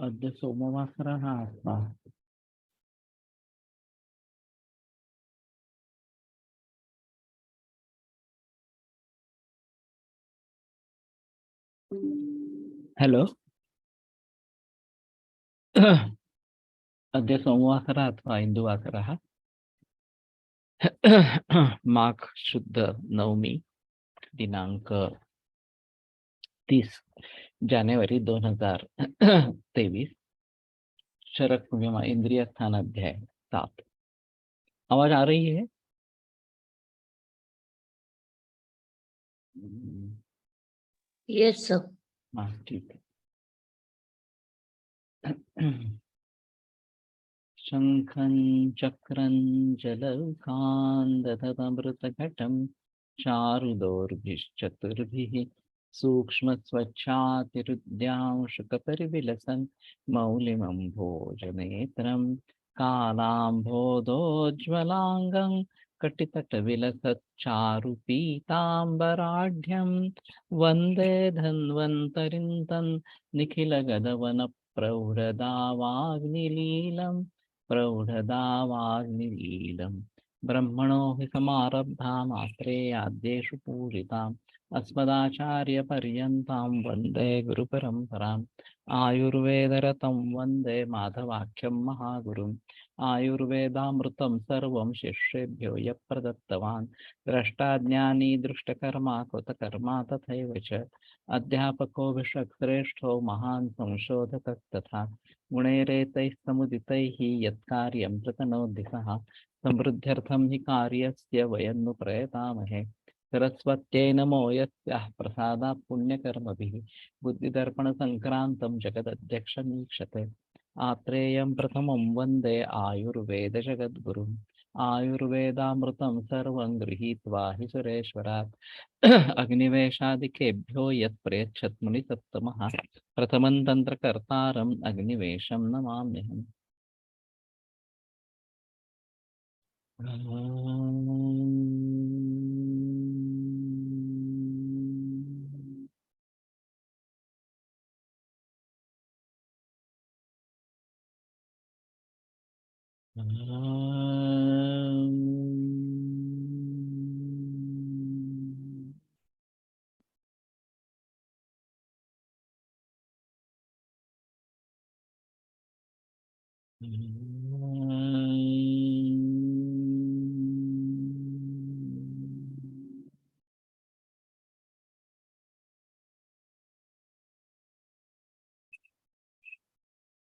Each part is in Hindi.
अद्य सोमवासरः आत्मा। हेलो। अद्य सोमवासरः अथवा इन्दुवासरः माघ शुद्ध नवमी दिनांक 30 जानेवारी 2023 शरद पूर्णिमा इंद्रिय स्थान अध्याय 7। आवाज आ रही है? Yes sir. हाँ ठीक है। शंखं चक्रं जलौकान्दतमृतघटं चारुदोर्भिश्चतुर्भिः सूक्ष्मस्वच्छातिरुद्यांशुकपरिविलसन् मौलिमम्भोजनेत्रं कालाम्भोदोज्ज्वलाङ्गं कटितटविलसच्चारुपीताम्बराढ्यं वन्दे धन्वन्तरिं तन् निखिलगदवनप्रौढदावाग्निलीलम् प्रौढदावाग्निलीलम् ब्रह्मणो हि समारब्धामात्रेयाद्येषु पूजिताम् अस्मदाचार्यपर्यन्तां वन्दे गुरुपरम्पराम् आयुर्वेदरतं वन्दे माधवाख्यं महागुरुम् आयुर्वेदामृतं सर्वं शिष्येभ्यो यः प्रदत्तवान् द्रष्टाज्ञानी दृष्टकर्मा कृतकर्मा तथैव च अध्यापको विश्वश्रेष्ठो महान् संशोधकस्तथा गुणैरेतैः समुदितैः यत्कार्यं प्रतनोद्दिशः समृद्ध्यर्थं हि कार्यस्य वयं नु प्रयतामहे सरस्वत्यै नमो यस्याः प्रसादात् पुण्यकर्मभिः बुद्धिदर्पणसङ्क्रान्तं जगदध्यक्षमीक्षते आत्रेयं प्रथमं वन्दे आयुर्वेदजगद्गुरुम् आयुर्वेदामृतं सर्वं गृहीत्वा हि सुरेश्वरात् अग्निवेशादिकेभ्यो यत् प्रयच्छत् मुनिसत्तमः प्रथमं तन्त्रकर्तारम् अग्निवेशं नमाम्यहम्।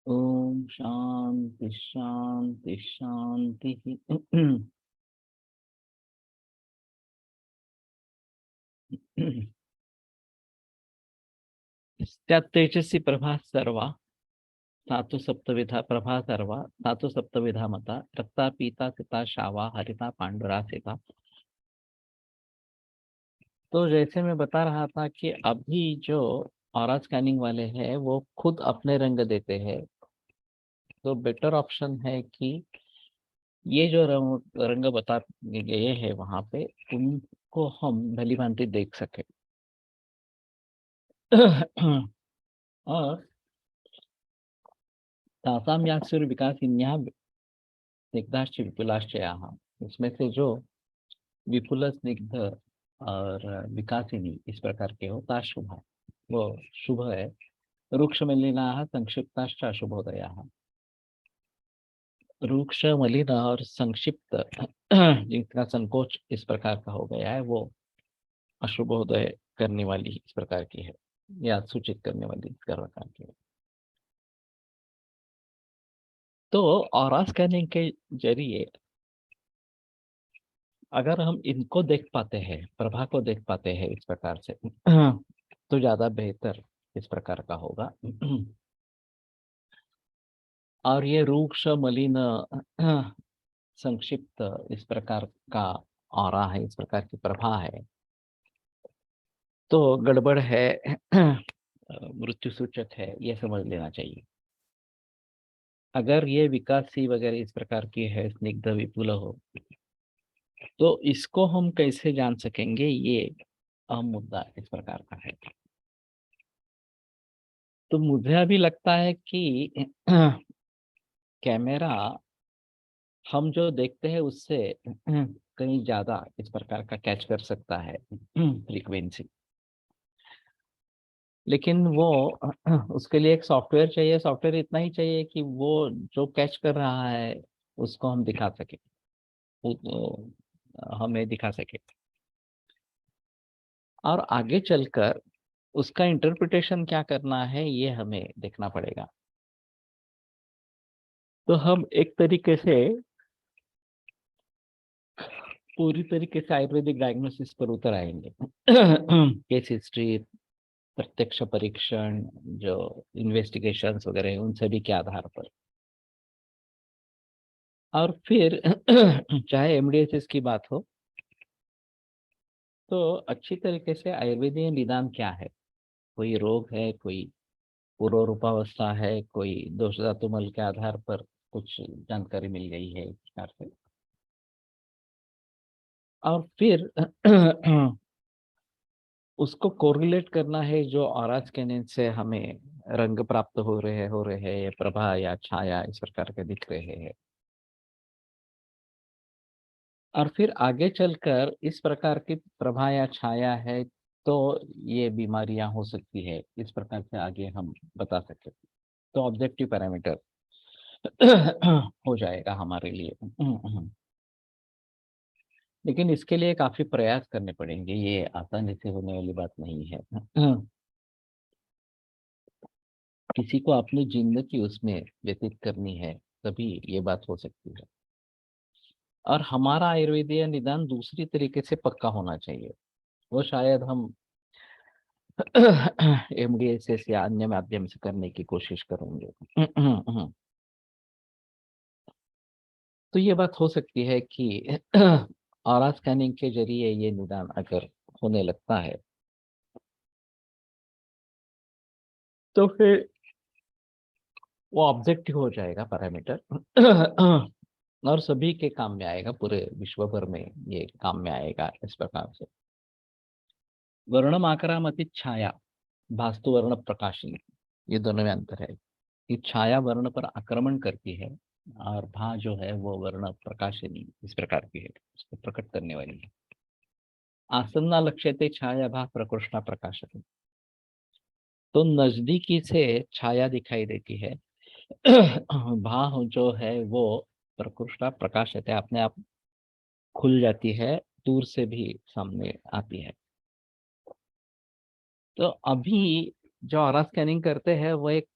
ओम शांति शांति शांति। तेजस्वी प्रभा सर्वा सातु सप्तविधा प्रभा सर्वा सातु सप्तविधा मता रक्ता पीता सिता शावा हरिता पांडुरा सीता। तो जैसे मैं बता रहा था कि अभी जो ऑरा स्कैनिंग वाले हैं वो खुद अपने रंग देते हैं, तो बेटर ऑप्शन है कि ये जो रंग बता गए हैं वहां पे उनको हम भली भांति देख सके। और तासाम याक्षुर विकासिन्याः स्निग्धाश्च विपुलाश्च याः, इसमें से जो विपुल स्निग्ध और विकासिनी इस प्रकार के होता शुभ वो शुभ है। रुक्ष मलिनाः संक्षिप्ताश्च अशुभोदयाः, रुक्ष मलिन और संक्षिप्त जिनका संकोच इस प्रकार का हो गया है वो अशुभोदय करने वाली इस प्रकार की है या सूचित करने वाली इस प्रकार की है। तो ऑरा स्कैनिंग के जरिए अगर हम इनको देख पाते हैं, प्रभा को देख पाते हैं इस प्रकार से तो ज्यादा बेहतर इस प्रकार का होगा। और ये रूक्ष मलिन संक्षिप्त इस प्रकार का ऑरा है, इस प्रकार की प्रभा है, तो गड़बड़ है, मृत्यु सूचक है, ये समझ लेना चाहिए। अगर ये विकासी वगैरह इस प्रकार की है, स्निग्ध विपुल हो, तो इसको हम कैसे जान सकेंगे, ये अहम मुद्दा इस प्रकार का है। तो मुझे अभी लगता है कि कैमरा हम जो देखते हैं उससे कहीं ज्यादा इस प्रकार का कैच कर सकता है फ्रीक्वेंसी। लेकिन वो उसके लिए एक सॉफ्टवेयर चाहिए। सॉफ्टवेयर इतना ही चाहिए कि वो जो कैच कर रहा है उसको हम दिखा सके, हमें दिखा सके। और आगे चलकर उसका इंटरप्रिटेशन क्या करना है ये हमें देखना पड़ेगा। तो हम एक तरीके से पूरी तरीके से आयुर्वेदिक डायग्नोसिस पर उतर आएंगे। केस हिस्ट्री, प्रत्यक्ष परीक्षण, जो इन्वेस्टिगेशंस वगैरह हैं, उन सभी के आधार पर। और फिर चाहे एमडीएसएस की बात हो तो अच्छी तरीके से आयुर्वेदीय निदान क्या है। कोई रोग है, कोई पूर्व रूपावस्था है, कोई दोष धातु मल के आधार पर कुछ जानकारी मिल गई है इस प्रकार से। और फिर उसको कोरिलेट करना है जो ऑरा स्कैनिंग से हमें रंग प्राप्त हो रहे हैं, प्रभा या छाया इस प्रकार के दिख रहे हैं। और फिर आगे चलकर इस प्रकार की प्रभा या छाया है तो ये बीमारियां हो सकती है, इस प्रकार से आगे हम बता सकते हैं। तो ऑब्जेक्टिव पैरामीटर हो जाएगा हमारे लिए। लेकिन इसके लिए काफी प्रयास करने पड़ेंगे, ये आसानी से होने वाली बात नहीं है। किसी को अपनी जिंदगी उसमें व्यतीत करनी है तभी ये बात हो सकती है। और हमारा आयुर्वेदीय निदान दूसरी तरीके से पक्का होना चाहिए। वो शायद हम एमडीएसएस या अन्य माध्यम से करने की कोशिश करेंगे। तो ये बात हो सकती है कि ऑरा स्कैनिंग के जरिए ये निदान अगर होने लगता है तो फिर वो ऑब्जेक्टिव हो जाएगा पैरामीटर। और सभी के काम में आएगा, पूरे विश्व भर में ये काम में आएगा इस प्रकार से। वर्णम आकारामति छाया, भास्तु वर्ण प्रकाशिनी, ये दोनों में अंतर है कि छाया वर्ण पर आक्रमण करती है और भा जो है वो वर्ण प्रकाशिनी इस प्रकार की है, उसको प्रकट करने वाली है। आसन्ना लक्ष्यते छाया भा प्रकृष्णा प्रकाशते, तो नजदीकी से छाया दिखाई देती है। भा जो है वो प्रकृष्णा प्रकाशते, अपने आप खुल जाती है, दूर से भी सामने आती है। तो अभी जो ऑरा स्कैनिंग करते हैं वो एक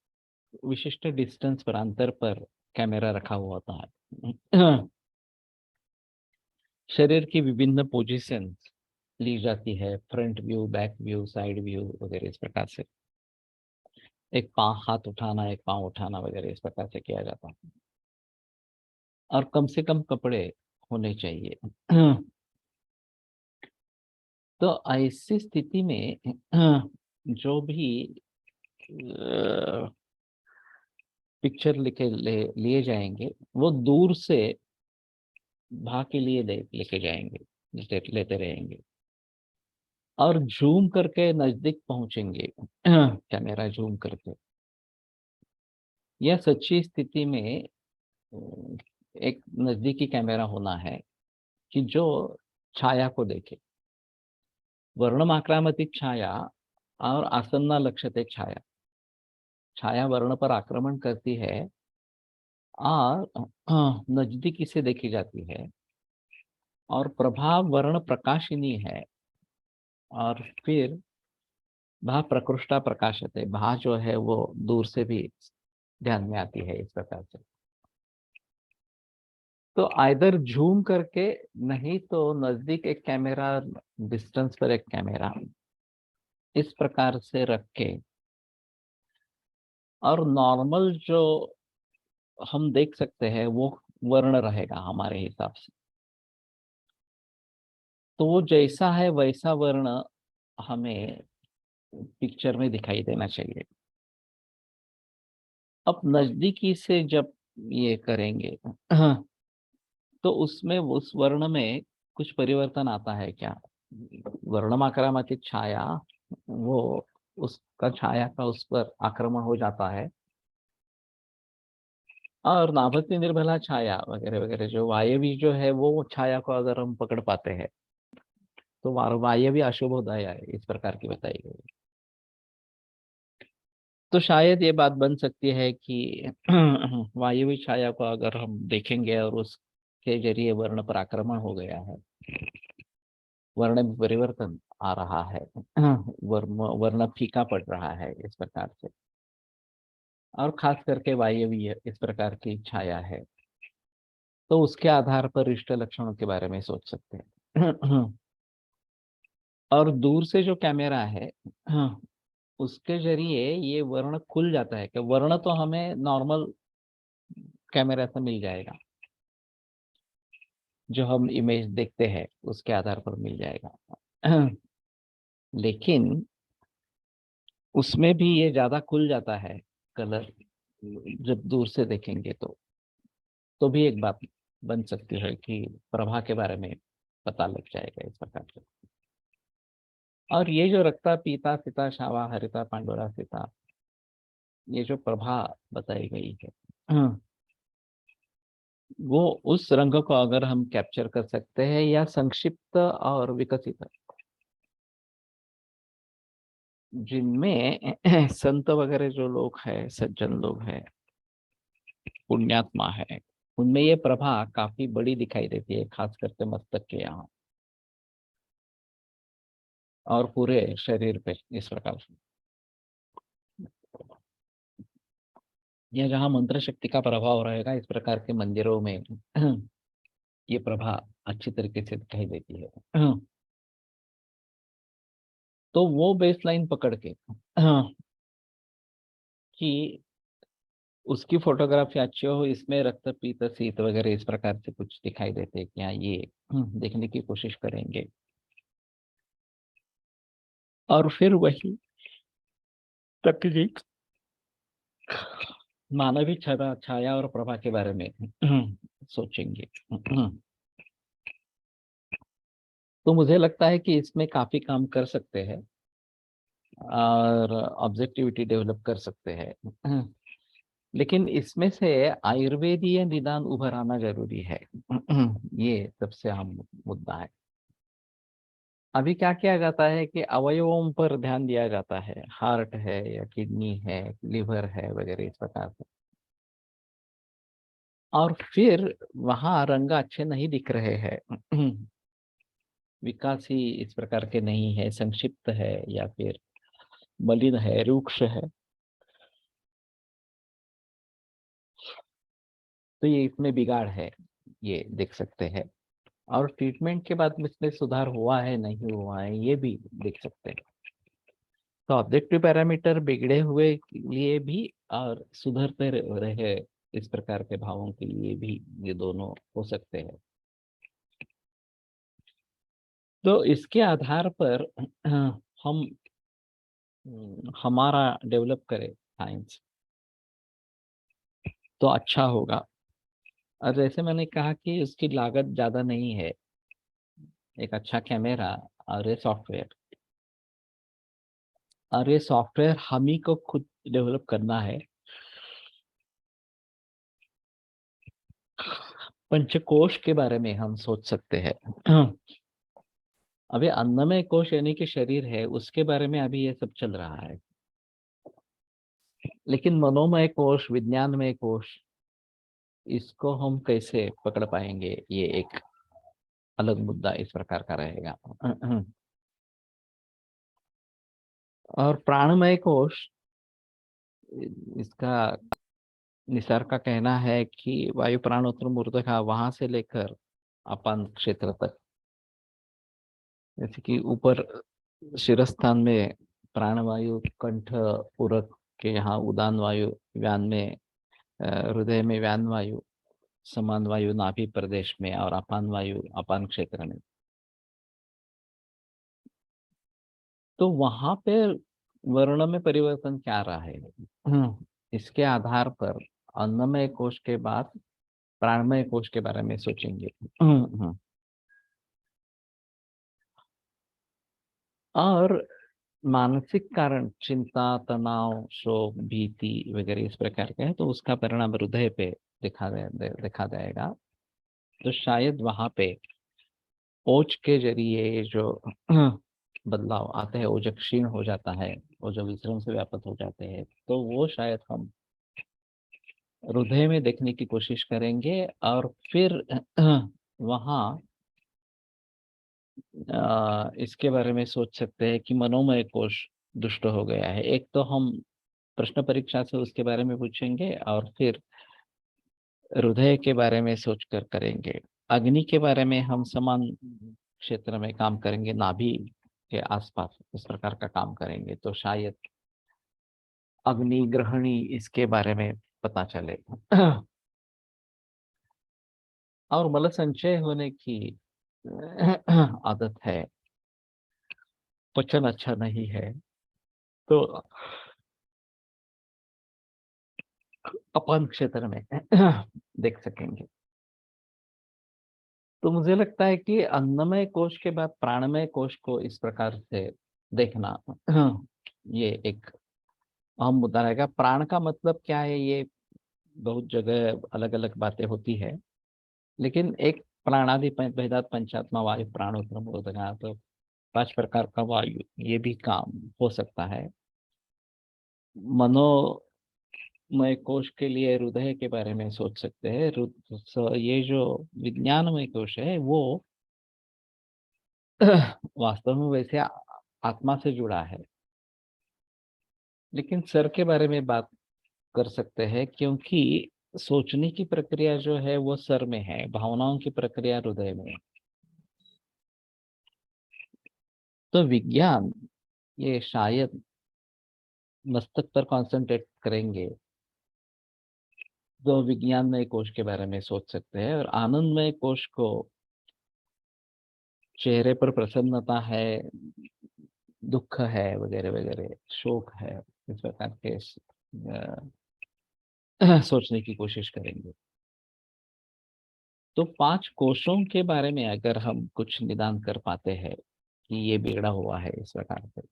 विशिष्ट डिस्टेंस पर, अंतर पर कैमरा रखा हुआ होता है। शरीर की विभिन्न पोजीशंस ली जाती है, front view, back view, side view वगैरह इस प्रकार से। एक पाँव हाथ उठाना, एक पाँव उठाना वगैरह इस प्रकार से किया जाता है। और कम से कम कपड़े होने चाहिए। तो ऐसी स्थिति में जो भी पिक्चर लिए जाएंगे वो दूर से भा के लिए लेके जाएंगे, लेते रहेंगे और जूम करके नजदीक पहुंचेंगे। कैमरा जूम करके। यह सच्ची स्थिति में एक नजदीकी कैमरा होना है कि जो छाया को देखे। वर्णम आक्रामती छाया और आसन्ना लक्ष्यते छाया, छाया वर्ण पर आक्रमण करती है और नजदीकी से देखी जाती है। और प्रभाव वर्ण प्रकाशिनी है। और फिर भा प्रकृष्टा प्रकाशते, भा जो है वो दूर से भी ध्यान में आती है इस प्रकार से। तो आइदर जूम करके, नहीं तो नजदीक एक कैमरा, डिस्टेंस पर एक कैमरा, इस प्रकार से रख के और नॉर्मल जो हम देख सकते हैं वो वर्ण रहेगा हमारे हिसाब से। तो वो जैसा है वैसा वर्ण हमें पिक्चर में दिखाई देना चाहिए। अब नजदीकी से जब ये करेंगे तो उसमें उस वर्ण में कुछ परिवर्तन आता है क्या? वर्णमाक्रामती छाया वो उसका छाया का उस पर आक्रमण हो जाता है, और नाभत्य निर्बला छाया वगैरह वगैरह जो वायवी जो है वो छाया को अगर हम पकड़ पाते हैं तो वायवी अशुभोदय है, इस प्रकार की बताई गई। तो शायद ये बात बन सकती है कि वायवी छाया को अगर हम देखेंगे और उसके जरिए वर्ण पर आक्रमण हो गया है, वर्ण में परिवर्तन आ रहा है, वर्ण फीका पड़ रहा है इस प्रकार से, और खास करके वायवीय इस प्रकार की छाया है, तो उसके आधार पर इष्ट लक्षणों के बारे में सोच सकते हैं। और दूर से जो कैमरा है, उसके जरिए ये वर्ण खुल जाता है कि वर्ण तो हमें नॉर्मल कैमरा से मिल जाएगा, जो हम इमेज देखते हैं उसके आधार पर मिल जाएगा। लेकिन उसमें भी ये ज्यादा खुल जाता है कलर, जब दूर से देखेंगे तो भी एक बात बन सकती है कि प्रभा के बारे में पता लग जाएगा इस प्रकार से। और ये जो रक्ता पीता सीता शावा हरिता पांडुरा सीता, ये जो प्रभा बताई गई है, वो उस रंग को अगर हम कैप्चर कर सकते हैं या संक्षिप्त और विकसित, जिनमें संत वगैरह जो लोग हैं, सज्जन लोग हैं, पुण्यात्मा है, उनमें ये प्रभा काफी बड़ी दिखाई देती है, खास करके मस्तक के यहाँ और पूरे शरीर पे इस प्रकार से। यह जहाँ मंत्र शक्ति का प्रभाव रहेगा इस प्रकार के मंदिरों में ये प्रभा अच्छी तरीके से दिखाई देती है। तो वो बेसलाइन पकड़ के कि उसकी फोटोग्राफी अच्छी हो, इसमें रक्त पीत शीत वगैरह इस प्रकार से कुछ दिखाई देते हैं क्या, ये देखने की कोशिश करेंगे। और फिर वही तकनीक मानवी छाया और प्रभा के बारे में सोचेंगे। तो मुझे लगता है कि इसमें काफी काम कर सकते हैं और ऑब्जेक्टिविटी डेवलप कर सकते हैं। लेकिन इसमें से आयुर्वेदीय निदान उभर आना जरूरी है। ये सबसे अहम मुद्दा है। अभी क्या किया जाता है कि अवयवों पर ध्यान दिया जाता है, हार्ट है या किडनी है, लिवर है वगैरह इस प्रकार से, और फिर वहां रंग अच्छे नहीं दिख रहे हैं। विकास ही इस प्रकार के नहीं है, संक्षिप्त है या फिर मलिन है, रुक्ष है, तो ये इसमें बिगाड़ है, ये देख सकते हैं। और ट्रीटमेंट के बाद में इसमें सुधार हुआ है नहीं हुआ है ये भी देख सकते हैं। तो ऑब्जेक्टिव पैरामीटर बिगड़े हुए के लिए भी और सुधरते रहे इस प्रकार के भावों के लिए भी ये दोनों हो सकते हैं। तो इसके आधार पर हम हमारा डेवलप करें साइंस तो अच्छा होगा। और जैसे मैंने कहा कि उसकी लागत ज्यादा नहीं है, एक अच्छा कैमरा और ये सॉफ्टवेयर, और ये सॉफ्टवेयर हम ही को खुद डेवलप करना है। पंचकोश के बारे में हम सोच सकते हैं। अभी अन्नमय कोश यानी कि शरीर है, उसके बारे में अभी ये सब चल रहा है। लेकिन मनोमय कोश, विज्ञानमय कोश, इसको हम कैसे पकड़ पाएंगे, ये एक अलग मुद्दा इस प्रकार का रहेगा। और प्राणमय कोश, इसका निसर्ग का कहना है कि वायु प्राणोत्तर मूर्धका वहां से लेकर अपान क्षेत्र तक, जैसे कि ऊपर शिरस्थान में प्राणवायु, कंठ पूरक के यहाँ उदान वायु, व्यान में हृदय में व्यान वायु, समान वायु नाभि प्रदेश में, और अपान वायु अपान क्षेत्र में। तो वहां पे वर्ण में परिवर्तन क्या रहा है, इसके आधार पर अन्नमय कोश के बाद प्राणमय कोश के बारे में सोचेंगे। और मानसिक कारण चिंता, तनाव, शोक, भीति वगैरह इस प्रकार के है, तो उसका परिणाम हृदय पे दिखा जाएगा। तो शायद वहां पे ओज के जरिए जो बदलाव आते हैं, ओज क्षीण हो जाता है, वो जो विश्रम से व्यापक हो जाते हैं, तो वो शायद हम हृदय में देखने की कोशिश करेंगे। और फिर वहाँ इसके बारे में सोच सकते हैं कि मनोमय कोश दुष्ट हो गया है। एक तो हम प्रश्न परीक्षा से उसके बारे में पूछेंगे और फिर हृदय के बारे में सोच कर करेंगे। अग्नि के बारे में हम समान क्षेत्र में काम करेंगे, नाभि के आसपास इस प्रकार का काम करेंगे, तो शायद अग्नि ग्रहणी इसके बारे में पता चले। और मल संचय होने की आदत है, पचन अच्छा नहीं है, तो अपान क्षेत्र में देख सकेंगे। तो मुझे लगता है कि अन्नमय कोश के बाद प्राणमय कोश को इस प्रकार से देखना ये एक अहम मुद्दा रहेगा। प्राण का मतलब क्या है, ये बहुत जगह अलग अलग बातें होती है, लेकिन एक प्राणादि भेदात पंचात्मा वायु प्राणोत्तम बोधना, तो 5 प्रकार का वायु, ये भी काम हो सकता है। मनोमय कोश के लिए हृदय के बारे में सोच सकते हैं। ये जो विज्ञानमय कोश है वो वास्तव में वैसे आत्मा से जुड़ा है, लेकिन सर के बारे में बात कर सकते हैं, क्योंकि सोचने की प्रक्रिया जो है वो सर में है, भावनाओं की प्रक्रिया हृदय में है। तो विज्ञान ये शायद मस्तक पर कंसंट्रेट करेंगे, तो विज्ञानमय कोश के बारे में सोच सकते हैं। और आनंदमय कोश को चेहरे पर प्रसन्नता है, दुख है वगैरह वगैरह, शोक है, इस प्रकार के सोचने की कोशिश करेंगे। तो 5 कोशों के बारे में अगर हम कुछ निदान कर पाते हैं कि ये बिगड़ा हुआ है इस प्रकार से,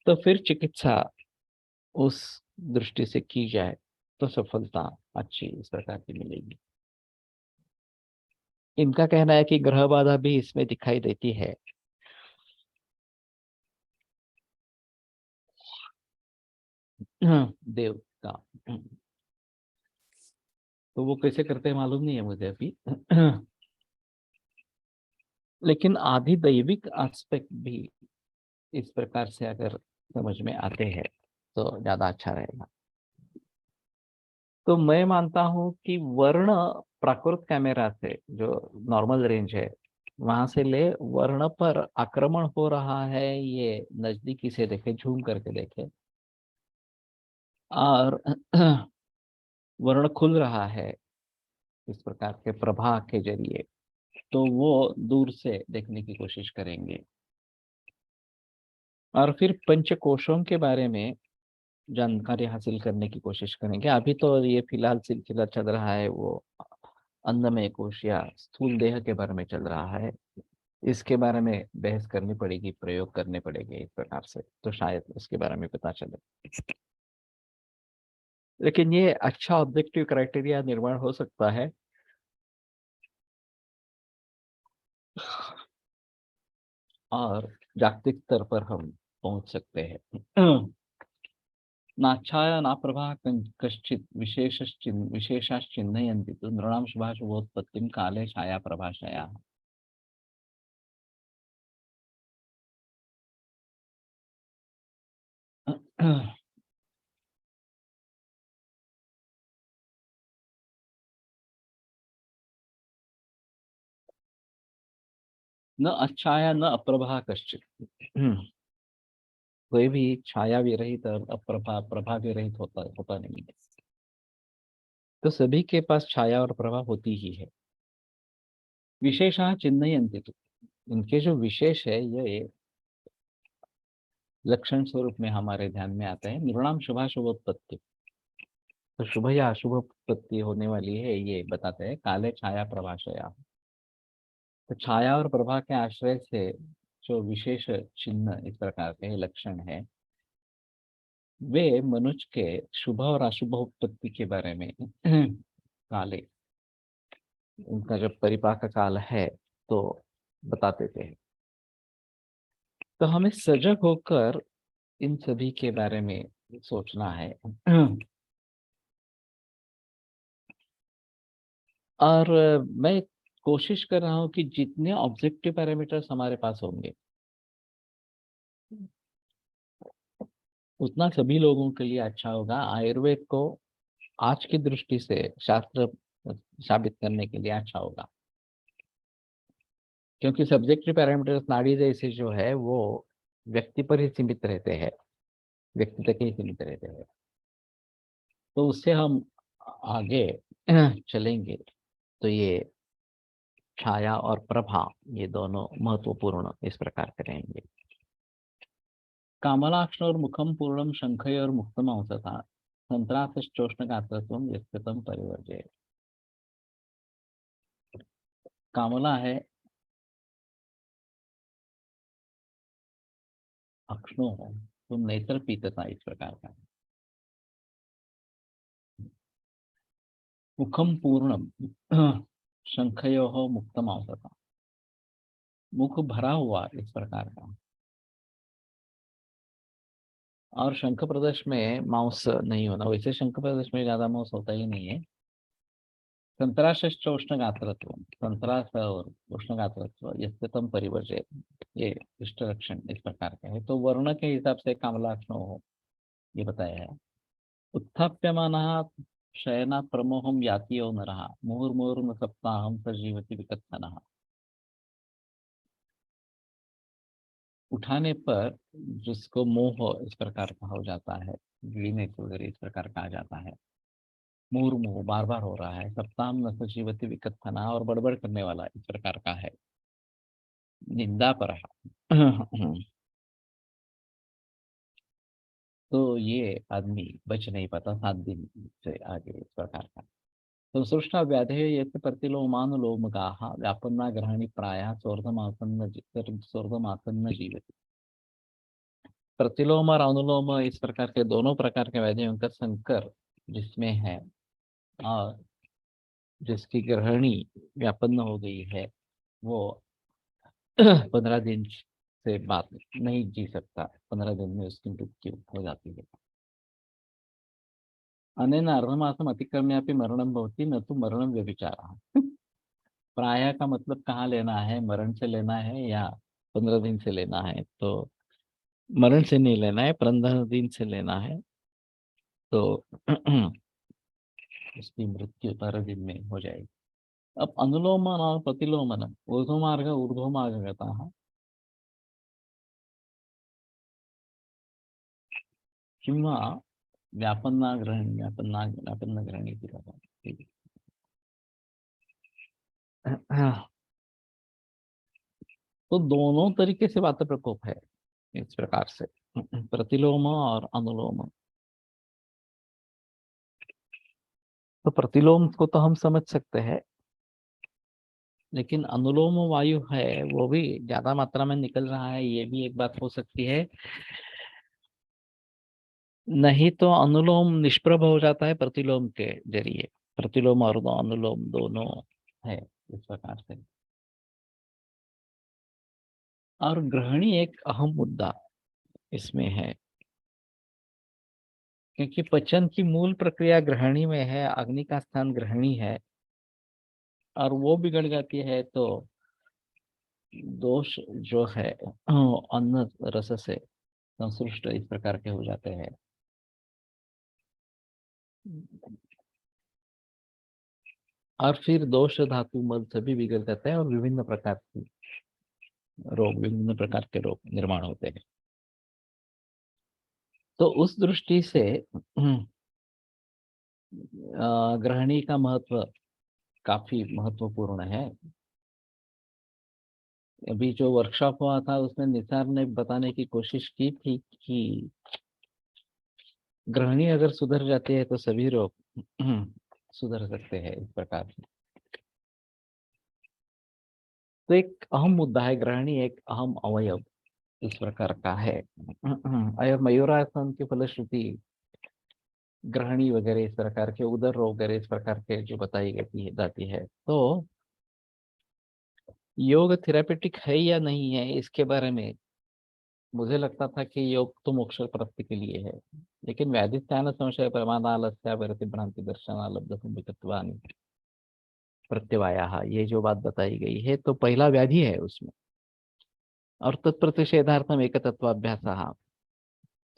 तो फिर चिकित्सा उस दृष्टि से की जाए तो सफलता अच्छी इस प्रकार की मिलेगी। इनका कहना है कि ग्रह बाधा भी इसमें दिखाई देती है। देव का, तो वो कैसे करते हैं मालूम नहीं है मुझे अभी। लेकिन आधि दैविक एस्पेक्ट भी इस प्रकार से अगर समझ में आते हैं तो ज्यादा अच्छा रहेगा। तो मैं मानता हूँ कि वर्ण प्राकृत कैमरा से जो नॉर्मल रेंज है वहां से ले, वर्ण पर आक्रमण हो रहा है, ये नजदीकी से देखे, झूम करके देखे, और वर्ण खुल रहा है इस प्रकार के प्रभा के जरिए, तो वो दूर से देखने की कोशिश करेंगे। और फिर पंचकोशों के बारे में जानकारी हासिल करने की कोशिश करेंगे। अभी तो ये फिलहाल सिलसिला चल रहा है वो अन्नमय कोश या स्थूल देह के बारे में चल रहा है, इसके बारे में बहस करनी पड़ेगी, प्रयोग करने पड़ेंगे इस प्रकार से, तो शायद उसके बारे में पता चले। लेकिन ये अच्छा ऑब्जेक्टिव क्राइटेरिया निर्माण हो सकता है। और जागतिक स्तर पर हम पहुंच सकते हैं। नाच्छाया नाप्रभा कश्चित् विशेषाश्चिह्नयन्ति तु नृणां शुभाशुभोत्पत्तिं काले छाया प्रभाषया। न अच्छाया न अप्रभा कश्चित्। कोई भी छाया विरहित और अप्रभा प्रभा विरहित होता नहीं है। तो सभी के पास छाया और प्रभा होती ही है। विशेषा चिन्हयन्ति तु, इनके जो विशेष है ये लक्षण स्वरूप में हमारे ध्यान में आता है। नृणाम शुभाशुभोत्पत्ति, तो शुभ या अशुभ उत्पत्ति होने वाली है ये बताते हैं। काले छाया प्रभाषया, तो छाया और प्रभा के आश्रय से जो विशेष चिन्ह इस प्रकार के लक्षण है, वे मनुष्य के शुभ और अशुभ उत्पत्ति के बारे में काले उनका जब परिपाक काल है तो बताते थे। तो हमें सजग होकर इन सभी के बारे में सोचना है। और मैं कोशिश कर रहा हूँ कि जितने ऑब्जेक्टिव पैरामीटर्स हमारे पास होंगे उतना सभी लोगों के लिए अच्छा होगा। आयुर्वेद को आज की दृष्टि से शास्त्र साबित करने के लिए अच्छा होगा, क्योंकि सब्जेक्टिव पैरामीटर्स नाड़ी जैसे जो है वो व्यक्ति पर ही सीमित रहते हैं, व्यक्ति तक ही सीमित रहते हैं। तो उससे हम आगे चलेंगे तो ये छाया और प्रभा ये दोनों महत्वपूर्ण इस प्रकार के रहेंगे। कामलाक्ष्णोर्मुखं पूर्णं शङ्खयोर्मुक्तमांसथा संत्रासश्चोष्णगात्रत्वं यत्कृतं परिवर्जय। कामला है अक्ष्णो है तो नेत्र पीतता इस प्रकार का। मुखम पूर्णम शंखयोः मुक्तमांसथा, मुख भरा हुआ इस प्रकार का। और शंख प्रदेश में मांस नहीं होना, वैसे शंख प्रदेश में ज्यादा मांस होता ही नहीं है। संतराश्च उष्ण गात्रत्व, संतरास और उष्ण गात्रत्व यम परिवर्जय, ये इष्ट लक्षण इस प्रकार का है। तो वर्ण के हिसाब से कामलाक्ष्ण हो ये बताया है। उत्थाप्यमानः शयना प्रमोहम यातियो नरः मुहुर्मुहुर्न सप्ताहम सजीवति विकत्तनः। उठाने पर जिसको मोह इस प्रकार का हो जाता है, गिरने को वगैरह इस प्रकार कहा जाता है। मुहुर्मुहु बार बार हो रहा है, सप्ताह न सजीवति विकत्थना और बड़बड़ करने वाला इस प्रकार का है, निंदा पर तो ये आदमी बच नहीं पाता 7 दिन से आगे इस प्रकार का। तो सृष्टा व्याधेय यस्य प्रतिलोमान लोमगाः व्यापन्ना ग्रहणी प्रायः सोर्धमासन्न जीवति। प्रतिलोम और अनुलोम इस प्रकार के दोनों प्रकार के व्याधियों का संकर जिसमें है और जिसकी ग्रहणी व्यापन्न हो गई है वो 15 दिन से बाद नहीं जी सकता, 15 दिन में उसकी मृत्यु हो जाती है। अनेन अर्धमासम अतिक्रम्यापि मरणम भवति न तो मरणम व्यभिचारः। प्राय का मतलब कहाँ लेना है, मरण से लेना है या 15 दिन से लेना है? तो मरण से नहीं लेना है, 15 दिन से लेना है। तो उसकी मृत्यु 12 दिन में हो जाएगी। अब अनुलोमन और प्रतिलोमन ऊर्ध्वमार्ग ऊर्ध्वमार्गतः किंवा व्यापन्न ग्रहणी की बात। ठीक है। तो दोनों तरीके से वात प्रकोप है इस प्रकार से, प्रतिलोम और अनुलोम। तो प्रतिलोम को तो हम समझ सकते हैं, लेकिन अनुलोम वायु है वो भी ज्यादा मात्रा में निकल रहा है, ये भी एक बात हो सकती है। नहीं तो अनुलोम निष्प्रभ हो जाता है प्रतिलोम के जरिए। प्रतिलोम और अनुलोम दोनों है इस प्रकार से। और ग्रहणी एक अहम मुद्दा इसमें है, क्योंकि पचन की मूल प्रक्रिया ग्रहणी में है, अग्नि का स्थान ग्रहणी है और वो बिगड़ जाती है तो दोष जो है अन्न रस से संश्लिष्ट इस प्रकार के हो जाते हैं। और फिर दोष धातु मल सभी बिगड़ जाते हैं और विभिन्न प्रकार की रोग, विभिन्न प्रकार के रोग निर्माण होते हैं। तो उस दृष्टि से ग्रहणी का महत्व काफी महत्वपूर्ण है। अभी जो वर्कशॉप हुआ था उसमें निसार ने बताने की कोशिश की थी कि ग्रहणी अगर सुधर जाती है तो सभी रोग सुधर सकते हैं इस प्रकार से। तो एक अहम मुद्दा है, ग्रहणी एक अहम अवयव इस प्रकार का है। और मयूरासन की फलश्रुति ग्रहणी वगैरह इस प्रकार के, उदर रोग वगैरह इस प्रकार के जो बताई जाती है। तो योग थेरापेटिक है या नहीं है, इसके बारे में मुझे लगता था कि योग तो मोक्ष प्राप्ति के लिए है, लेकिन व्याधिस्थान संशय प्रमादालस्या विरति भ्रांति दर्शन लब्ध संवितत्वानि प्रत्यवाया, ये जो बात बताई गई है तो पहला व्याधि है उसमें, और तत्प्रतिषेधार्थम एक तत्वाभ्यास।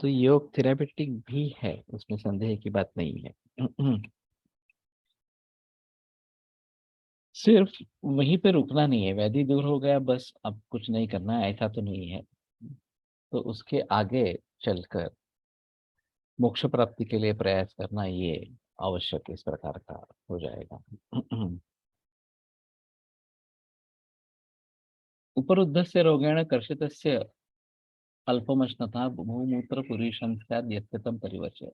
तो योग थेरापेटिक भी है, उसमें संदेह की बात नहीं है। सिर्फ वहीं पे रुकना नहीं है, व्याधि दूर हो गया बस अब कुछ नहीं करना है, ऐसा तो नहीं है। तो उसके आगे चलकर मोक्ष प्राप्ति के लिए प्रयास करना ये आवश्यक इस प्रकार का हो जाएगा। उपरुद्धस्य रोगेण कर्षितस्य अल्पमश्नता बहुमूत्र पुरुषं स्याद् यत्यतं परिवर्ज्य।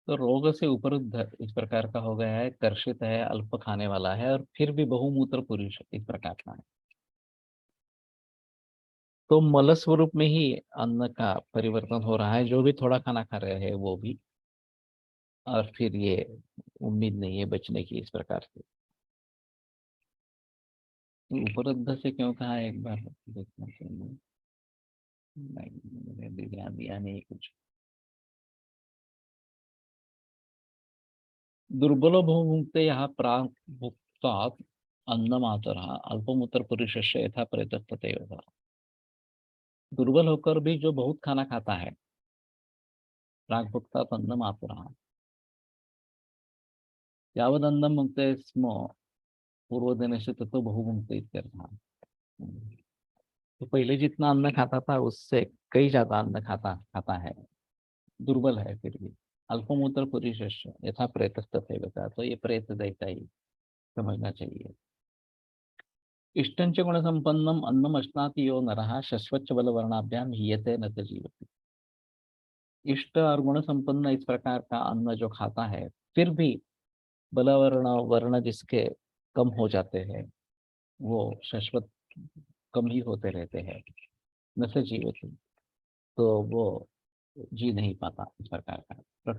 तो रोग से उपरुद्ध इस प्रकार का हो गया है, कर्षित है, अल्प खाने वाला है, और फिर भी बहुमूत्र पुरुष इस प्रकार का है। तो मल स्वरूप में ही अन्न का परिवर्तन हो रहा है, जो भी थोड़ा खाना खा रहे हैं वो भी, और फिर ये उम्मीद नहीं है बचने की इस प्रकार से। तो उपरुद्ध से क्यों कहा है, एक बार देखना चाहिए। मैंने ध्यान दिया नहीं कुछ। दुर्बलो भूभुक्ते यहाँ प्राग भुक्तात् अन्नमातरः अल्पमूत्र पुरुषस्य यथा प्रेतस्तथैव। दुर्बल होकर भी जो बहुत खाना खाता है, प्राग भुक्तात् अन्नमातरः यावदन्नं भुङ्क्ते स्म पूर्वदिनस्य ततो बहुभुङ्क्ते इत्यर्थः। तो पहले जितना अन्न खाता था उससे कई ज्यादा अन्न खाता खाता है, दुर्बल है फिर भी। अल्पमूत्र पुरुषस्य यथा प्रेतस्तथैव, तो ये प्रेत जैसा ही समझना चाहिए। इष्टंच गुणसंपन्नम अन्नमश्नाति यो नरः शश्वच्च बलवर्णाभ्याम हीयते न च जीवति। इष्ट और गुण संपन्न इस प्रकार का अन्न जो खाता है, फिर भी बलवर्ण वर्ण जिसके कम हो जाते हैं, वो शाश्वत कम ही होते रहते हैं, न च जीवति, तो वो जी नहीं पाता इस प्रकार का।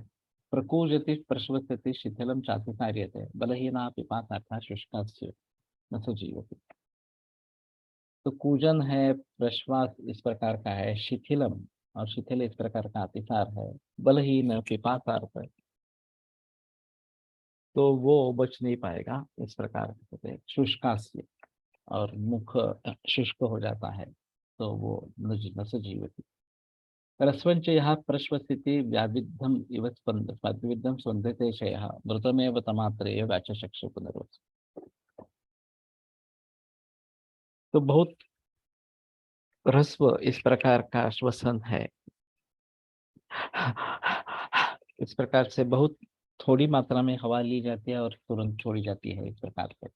प्रकूजति प्रश्वसति शिथिलम चाति कार्यते बलहीना पिपासा शुष्कस्य न च जीवति। तो कूजन है, प्रश्वास इस प्रकार का है, शिथिलम और शिथिल इस प्रकार का अतिसार है, बलहीन पिपासार पर, तो वो बच नहीं पाएगा इस प्रकार से। शुष्कास्य और मुख शुष्क हो जाता है, तो वो न सजीवति। रस्वंच यहाँ प्रश्वसिति व्याविद्धम इव स्पंद व्याविद्धम स्पंदते शयः मृतमेव तमात्रेय वाचशक्ष पुनर्वस। तो बहुत ह्रस्व इस प्रकार का श्वसन है। इस प्रकार से बहुत थोड़ी मात्रा में हवा ली जाती है और तुरंत छोड़ी जाती है इस प्रकार से।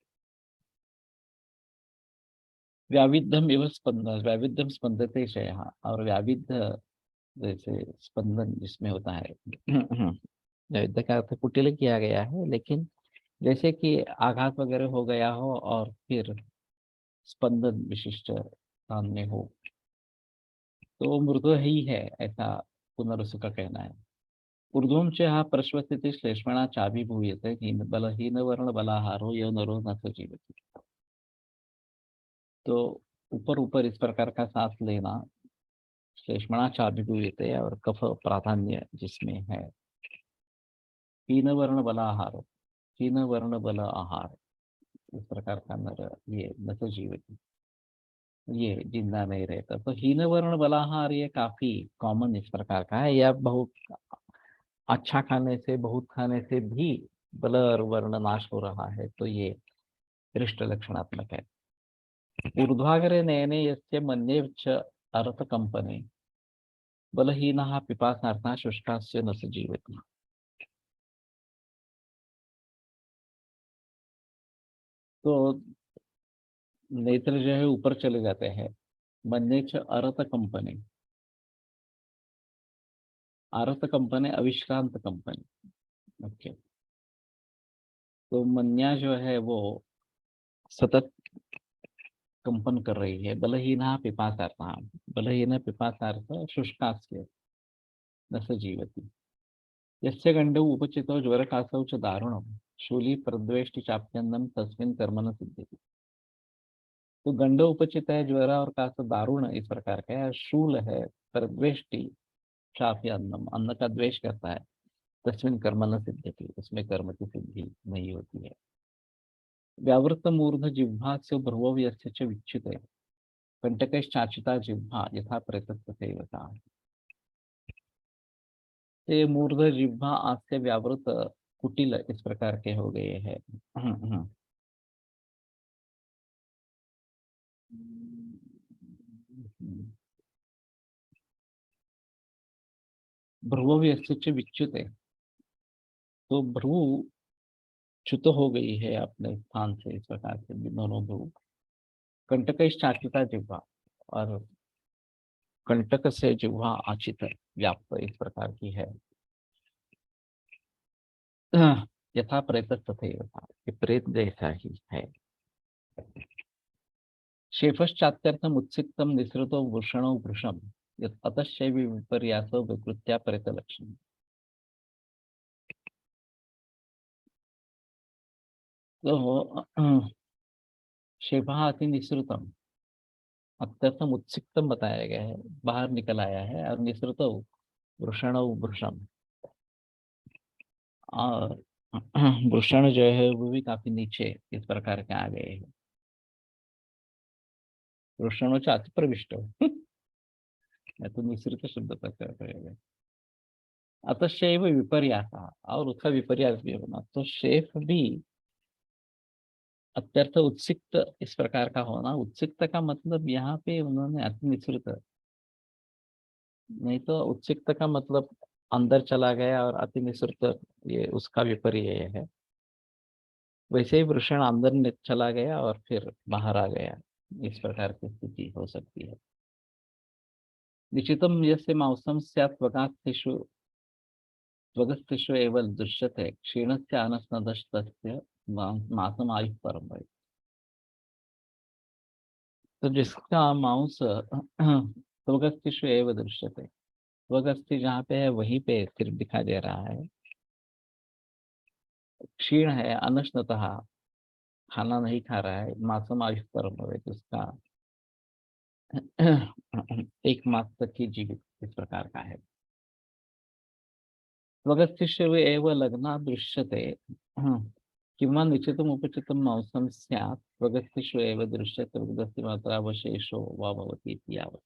व्याविद्धम एवं स्पंदन, व्याविद्धम स्पंदते शयः, और व्याविद्ध जैसे स्पंदन जिसमें होता है। व्याविद्ध का अर्थ कुटिल किया गया है, लेकिन जैसे कि आघात वगैरह हो गया हो और फिर स्पंदन विशिष्ट सामने हो, तो वो मृदु ही है, ऐसा पुनरुस का कहना है। ऊर्ध्वं च यहाँ प्रश्वसिति श्लेष्मणा चाभिभूयते हीन वर्ण बलाहारो यो नरो न स जीवति। तो ऊपर ऊपर इस प्रकार का सांस लेना, श्लेष्मणा चाभिभूयते, और कफ प्राधान्य जिसमें है। हीन वर्ण बलाहार, हीन वर्ण बल आहार इस प्रकार का नर ये न स जीवति, ये जिंदा नहीं रहता। तो हीन वर्ण बलाहार ये काफी कॉमन इस प्रकार का है, या बहुत अच्छा खाने से, बहुत खाने से भी बल और वर्ण नाश हो रहा है, तो ये दृष्ट लक्षणात्मक है। ऊर्ध्वाग्रे नयने यस्य मन्ये च अर्थकंपने बलहीनः पिपासार्थः शुष्कास्य न स जीवति। तो नेत्र जो है ऊपर चले जाते हैं, मन्ये च अर्थ कंपने, अर्थ कंपने अविश्रांत कंपनी। ओके। तो मन्या जो है वो सतत कंपन कर रही है। बलहीना पिपासार्थः, बलहीन पिपासार्थ शुष्कास्य न स जीवति। यस्य गण्डौ उपचितो ज्वरकासौ च दारुणं शूली प्रद्वेष्टि चाप्यन्नं तस्मिन् कर्म न सिद्ध्यति। तो गंड उपचित है, ज्वर और कास दारुण इस प्रकार का है, शूल है, प्रद्वेष्टि चाप्य अन्नम, अन्न का द्वेष करता है, तस्मिन् कर्म न सिद्ध्यति, उसमें कर्म की सिद्धि नहीं होती है। व्यावृत मूर्ध जिह्वा से भ्रुवो यस्य च विच्युते कंटकश्चाचिता जिह्वा यथा प्रेतस्यैवता। ये मूर्ध जिह्वा आज से व्यावृत कुटिल इस प्रकार के हो गए हैं। भ्रुव यस्य च विच्युते, तो भ्रु च्युत हो गई है अपने स्थान से इस प्रकार से दोनों भ्रु। कंटकश्चाचिता जिह्वा, और कंटक से जिह्वा आचित व्याप्त इस प्रकार की है। यथा प्रेत तथैव था, कि प्रेत जैसा ही है। शेफश्चात्यर्थम उत्सिक्तम निसृतो वृषणो वृषम अतश्चैव विपर्यासो विकृत्या प्रेत लक्षण। तो शेफा अति निसृतम, अत्यर्थम उत्सिक्तम बताया गया है, बाहर निकल आया है, और निसृतो वृषणो वृषम, और वृषण जो है वो भी काफी नीचे इस प्रकार के आ गए हैं। वृषणों से अति प्रविष्ट या तो निसृत शब्द प्रकार करेगा। अतशैव विपर्यास, और उसका विपर्यास भी होना, तो शेफ भी अत्यर्थ उत्सिक्त इस प्रकार का होना। उत्सिक्त का मतलब यहाँ पे उन्होंने अति निसृत, नहीं तो उत्सिक्त का मतलब अंदर चला गया, और अति निसृत ये उसका विपर्य है। वैसे ही वृषण अंदर चला गया और फिर बाहर आ गया, इस प्रकार की स्थिति हो सकती है। निश्चितम यस्य मांसम स्यात् त्वगस्तिषु एव दृश्यते क्षीणस्य अनस्नदस्तस्य मांसम आयुः परम भवेत्। तो जिसका मांस त्वगस्तिषु एव दृश्यते, त्वगस्थि जहाँ पे है वहीं पे सिर्फ दिखाई दे रहा है। क्षीण है, अनश्नतः, खाना नहीं खा रहा है, मांसम आयुः परम भवेत्, उसका एक मास तक की जीवित इस प्रकार का है। स्वगस्तिष्व एव लग्ना दृश्यते किंवा निश्चितम उपचितम मांसम स्यात् स्वगस्तिष्व एव दृश्यते उदस्ति मात्रावशेषो वा भवति इति यावत्।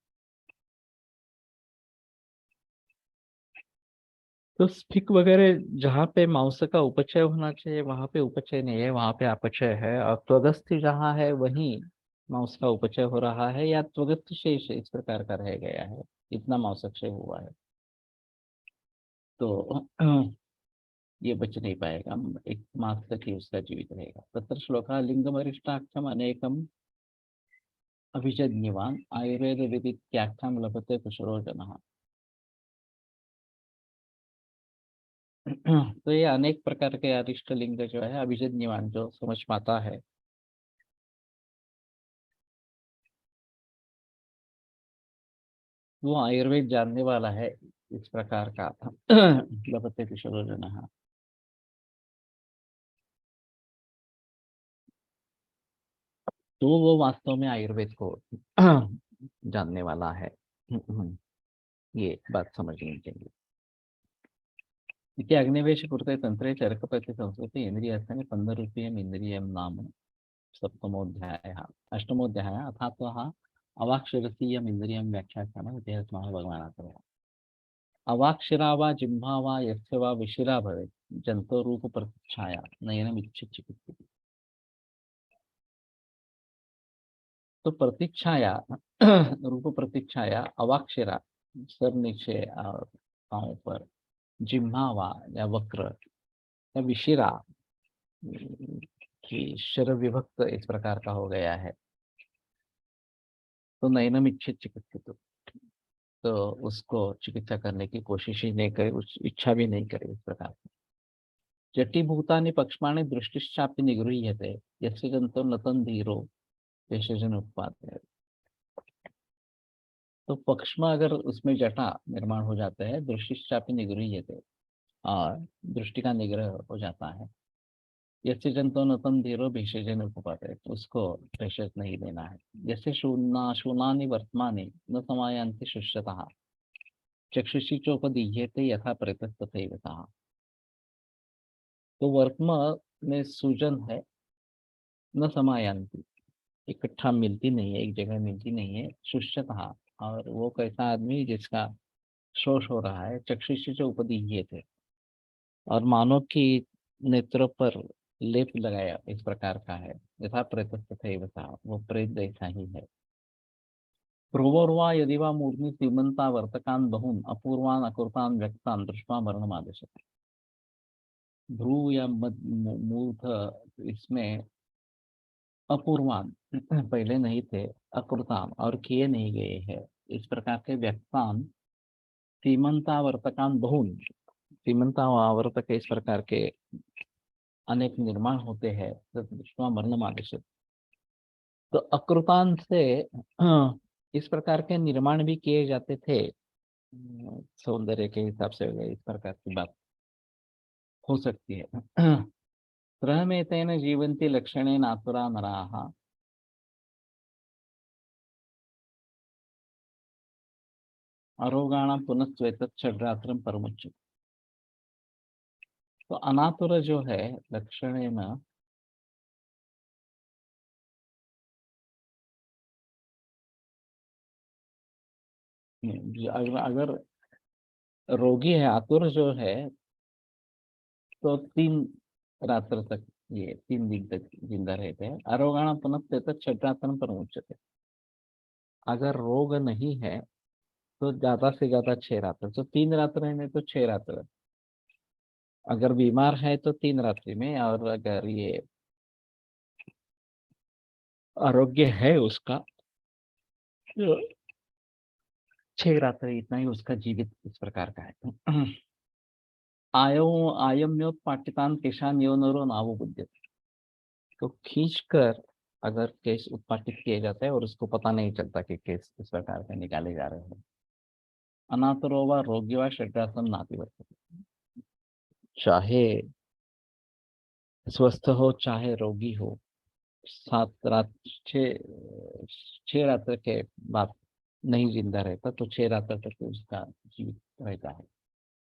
तो स्फिक वगैरह जहाँ पे मांस का उपचय होना चाहिए वहां पे उपचय नहीं है, वहां पे अपचय है, और त्वगस्थि जहाँ है वहीं मांस का उपचय हो रहा है, या त्वगस्थि शेष इस प्रकार का रह गया है, इतना मांसक्षय हुआ है। तो ये बच नहीं पाएगा, एक मास तक ही उसका जीवित रहेगा। तत्र श्लोका लिंगमरिष्टाख्यम अनेकम अभिजज्ञवान आयुर्वेद विदित्याख्यम लभते कुशलो जनः। तो ये अनेक प्रकार के अरिष्ट लिंग जो है, अभिजज्ञवान जो समझ पाता है, वो आयुर्वेद जानने वाला है इस प्रकार का। लभते कुशलो जनः, तो वो वास्तव में आयुर्वेद को जानने वाला है। ये बात समझनी चाहिए। इति अग्निवेश कृते तंत्रे चरकपति संस्कृति इंद्रियस्थाने 15 रूपीयम इंद्रियम नाम सप्तमोऽध्यायः। अष्टमोऽध्यायः अथात्वः अवाक्षरसीयम् इंद्रियं व्याख्यास्यामः इति अस्माकं भगवानाथः। अवाक्षरा वा जिह्वा वा यस्य वा विशिरा भवेत् जन्तोरूप प्रतिच्छाया नयनमिच्छिचिकित्सिति। तो प्रतीक्षाया रूप प्रतीक्षाया अवाक्षरा, सर नीचे और पाँव पर, जिह्वा वा या वक्र, या विशिरा कि शर विभक्त इस प्रकार का हो गया है, तो नैनम इच्छित चिकित्सित, तो उसको चिकित्सा करने की कोशिश ही नहीं करे, उस इच्छा भी नहीं करे इस प्रकार से। जटिभूतानि पक्ष्माणि दृष्टिश्चापि निगृह्यते यस्य जंतो नतन धीरो विशेषण उत्पाद। तो पक्ष्मा अगर उसमें जटा निर्माण हो जाता है, दृष्टिश्चापि निगृह्यते, और दृष्टि का निग्रह हो जाता है। यस्य जंतो नतन धीरो भेषजन उपपादे, उसको भेषज नहीं देना है। जैसे शूनानि वर्तमानि न समायांति शुष्यतः चक्षुषी चोपदीयते यथा प्रेतस्तथैव सः। तो वर्तमान में सूजन है, न समायांति, इकट्ठा मिलती नहीं है, एक जगह मिलती नहीं है। शुष्यतः, और वो कैसा आदमी जिसका शोष हो रहा है। चक्षुषी चोपदीयते, और मानव की नेत्रों पर लेप लगाया इस प्रकार का है। यथा प्रेतस्तथैव सः, वो प्रेत जैसा ही है। ध्रुवोर्वा यदि वा मूर्ध्नि सीमंता वर्तकान बहून अपूर्वान अकृतान व्यक्तान दृष्ट्वा मरणमादिशति। ध्रुव या मूर्ध, इसमें अपूर्वान पहले नहीं थे, अकृतान और किए नहीं गए हैं, इस प्रकार के व्यक्तान, सीमंतावर्तकान बहून, सीमंतावर्तक इस प्रकार के अनेक निर्माण होते हैं, तो दृष्ट्वा मरणमादिशति। तो अकृतान से इस प्रकार के निर्माण भी किए जाते थे, सौंदर्य के हिसाब से इस प्रकार की बात हो सकती है। त्रयमेतेन जीवन्ति लक्षणेन आतुरा नराः अरोगाणां पुनस्त्वेतत् षड्रात्रं परमुच्यते। तो अनातुर जो है लक्षणेन, अगर रोगी है, आतुर जो है, तो 3 रात्र तक, ये 3 दिन तक जिंदा रहते हैं। अरोगाणां पुनस्त्वेतत् षड्रात्रं परमुच्यते। अगर रोग नहीं है तो ज्यादा से ज्यादा 6 रात्र, तो 3 रात्र है, नहीं तो 6 रात्र। अगर बीमार है तो 3 रात्रि में, और अगर ये आरोग्य है उसका, तो 6 रात्रि, इतना ही उसका जीवित इस प्रकार का है। आयो आयम्योत्पाटितान केशान यो नरो नावबुध्यते। तो खींच कर अगर केस उत्पाटित किए जाते हैं और उसको पता नहीं चलता कि केस इस प्रकार के निकाले जा रहे हैं। अनातरो व रोगी व षड्रासन नाति वर्तते। चाहे स्वस्थ हो चाहे रोगी हो, 7 रात, 6 रात्र के बाद नहीं जिंदा रहता, तो 6 रात्र तक उसका जीवित रहता है।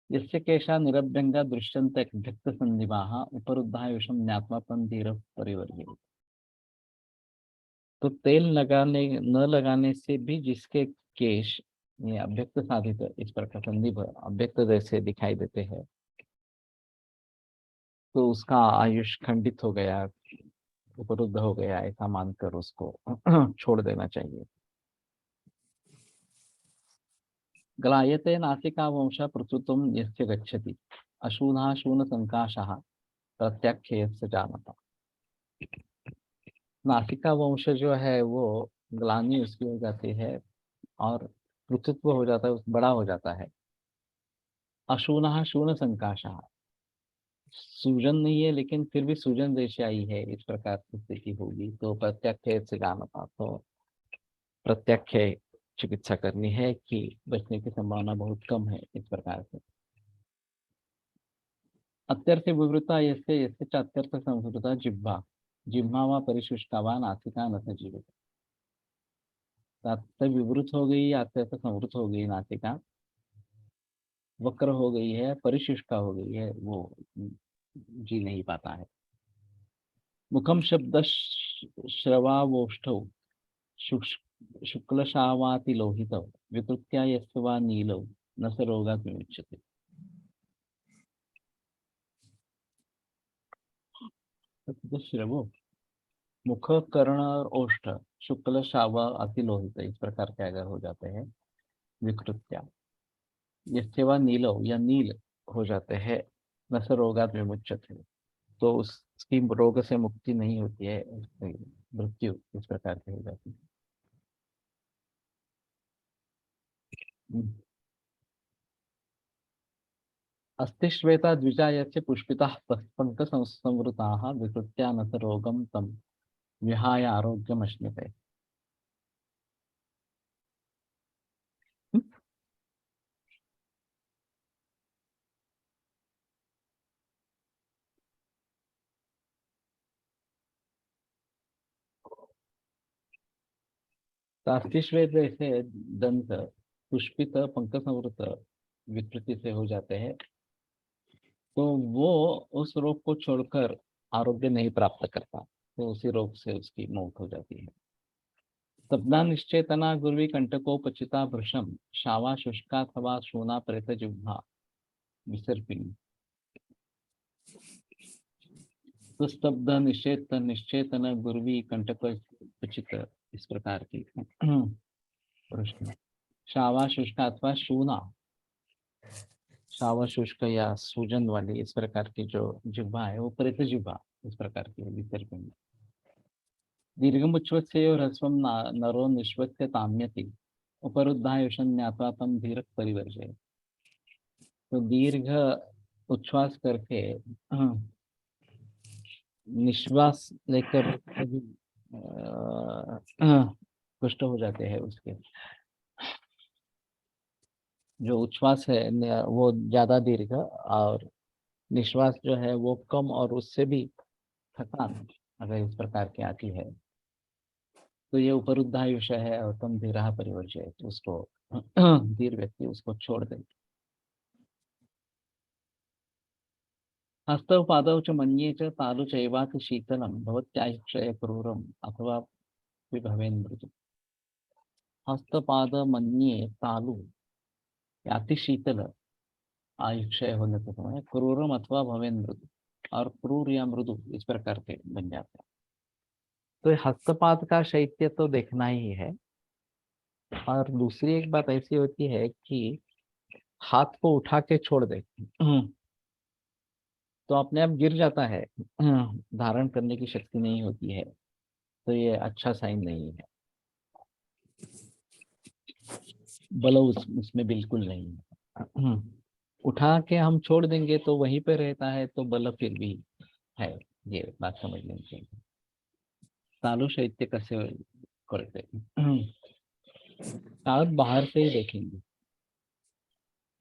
जिससे केशा निरभ्यंगा दृश्यंत व्यक्त संधिवाह उपरुद्धा विषम ज्ञात्मापन धीर परिवर्य। तो तेल लगाने न लगाने से भी जिसके केश ये अव्यक्त साधित इस प्रकार संधि अव्यक्त जैसे दिखाई देते हैं, तो उसका आयुष खंडित हो गया, उपरुद्ध हो गया, ऐसा मानकर उसको छोड़ देना चाहिए। ग्लायते नासिका वंश प्रसुतुम यस्य गच्छति अशूना शून संकाशः प्रत्याख्यस्य जानता। नासिका वंश जो है वो ग्लानि उसकी हो जाती है, और पृथुत्व हो जाता है, बड़ा हो जाता है। अशूना शून संकाशः, सूजन नहीं है लेकिन फिर भी सूजन जैसी आई है, इस प्रकार की स्थिति होगी, तो प्रत्याख्यस्य जानता। तो प्रत्याख्य चिकित्सा करनी है कि बचने की संभावना बहुत कम है, इस प्रकार से। अत्यर्थ विवृता यस्य यस्य च अत्यर्थ संवृता जिह्वा, जिह्वा व परिशुष्का व नासिका न स जीवित। अत्यर्थ विवृत हो गई, अत्यर्थ संवृत हो गई नासिका, वक्र हो गई है, परिशुष्का हो गई है, वो जी नहीं पाता है। मुखम शब्द श्रवावोष्ठौ शुक्लशावाति लोहित विकृत्या यस्य वा नीलौ न स रोगात् विमुच्यते। तो श्रवो, मुख, कर्ण और ओष्ठ शुक्ल शाव अति लोहित इस प्रकार के अगर हो जाते हैं, विकृत्या यस्य वा नीलौ या नील हो जाते हैं, न स रोगात् विमुच्यते, तो उसकी रोग से मुक्ति नहीं होती है, उसकी मृत्यु इस प्रकार की हो जाती है। अस्ति श्वेता द्विजा यस्य पुष्पिताः पङ्कसंवृताः विकृत्या न स रोगं तं विहाय आरोग्यमश्नुते। अस्ति जैसे दंत पुष्पित पंकसंवृत विकृति से हो जाते हैं, तो वो उस रोग को छोड़कर आरोग्य नहीं प्राप्त करता, तो उसी रोग से उसकी मौत हो जाती है। तब्दा निश्चेतना गुर्वी कंटकोपचिता भृशम शावा शुष्काथवा शूना प्रेत जिह्वा विसर्पिणी। तो स्तब्ध निश्चेतन गुर्वी कंटकोपचित, इस प्रकार की प्रश्न। शावा शुष्क अथवा शूना, शावा शुष्क या सूजन वाली इस प्रकार की जो जिह्वा है वो प्रेत जिह्वा इस प्रकार की विसर्पिणी। दीर्घमुच्छ्वत्स्य ह्रस्वं नरो निश्वत्स्य ताम्यति उपरुद्धायुषं ज्ञात्वा तं धीरः परिवर्जय। तो दीर्घ उच्छ्वास करके निश्वास लेकर पुष्ट हो जाते हैं। उसके जो उच्छ्वास है वो ज्यादा दीर्घ और निश्वास जो है वो कम, और उससे भी थकान अगर इस प्रकार की आती है तो ये उपरुद्धायुष है और तम धीरा परिवर्जय, तो उसको धीर व्यक्ति उसको छोड़ दे। हस्तौ पादौ च मन्ये च तालु चैवाति शीतलं भवत्याक्षय क्रूरम अथवा विभवेन्द्र। हस्तपाद मन्ये तालु अति शीतल आयुक्षय होने के समय क्रूरम अथवा भवेन्द्र, और क्रूर या मृदु इस प्रकार के बन जाते हैं। तो ये हस्तपाद का शैत्य तो देखना ही है। और दूसरी एक बात ऐसी होती है कि हाथ को उठा के छोड़ दे तो अपने आप गिर जाता है, धारण करने की शक्ति नहीं होती है, तो ये अच्छा साइन नहीं है। बल उसमें बिल्कुल नहीं है। उठा के हम छोड़ देंगे तो वहीं पे रहता है, तो बल फिर भी है। ये बात समझ लेनी चाहिए। तालु शैत्य कैसे करते तालु बाहर से ही देखेंगे,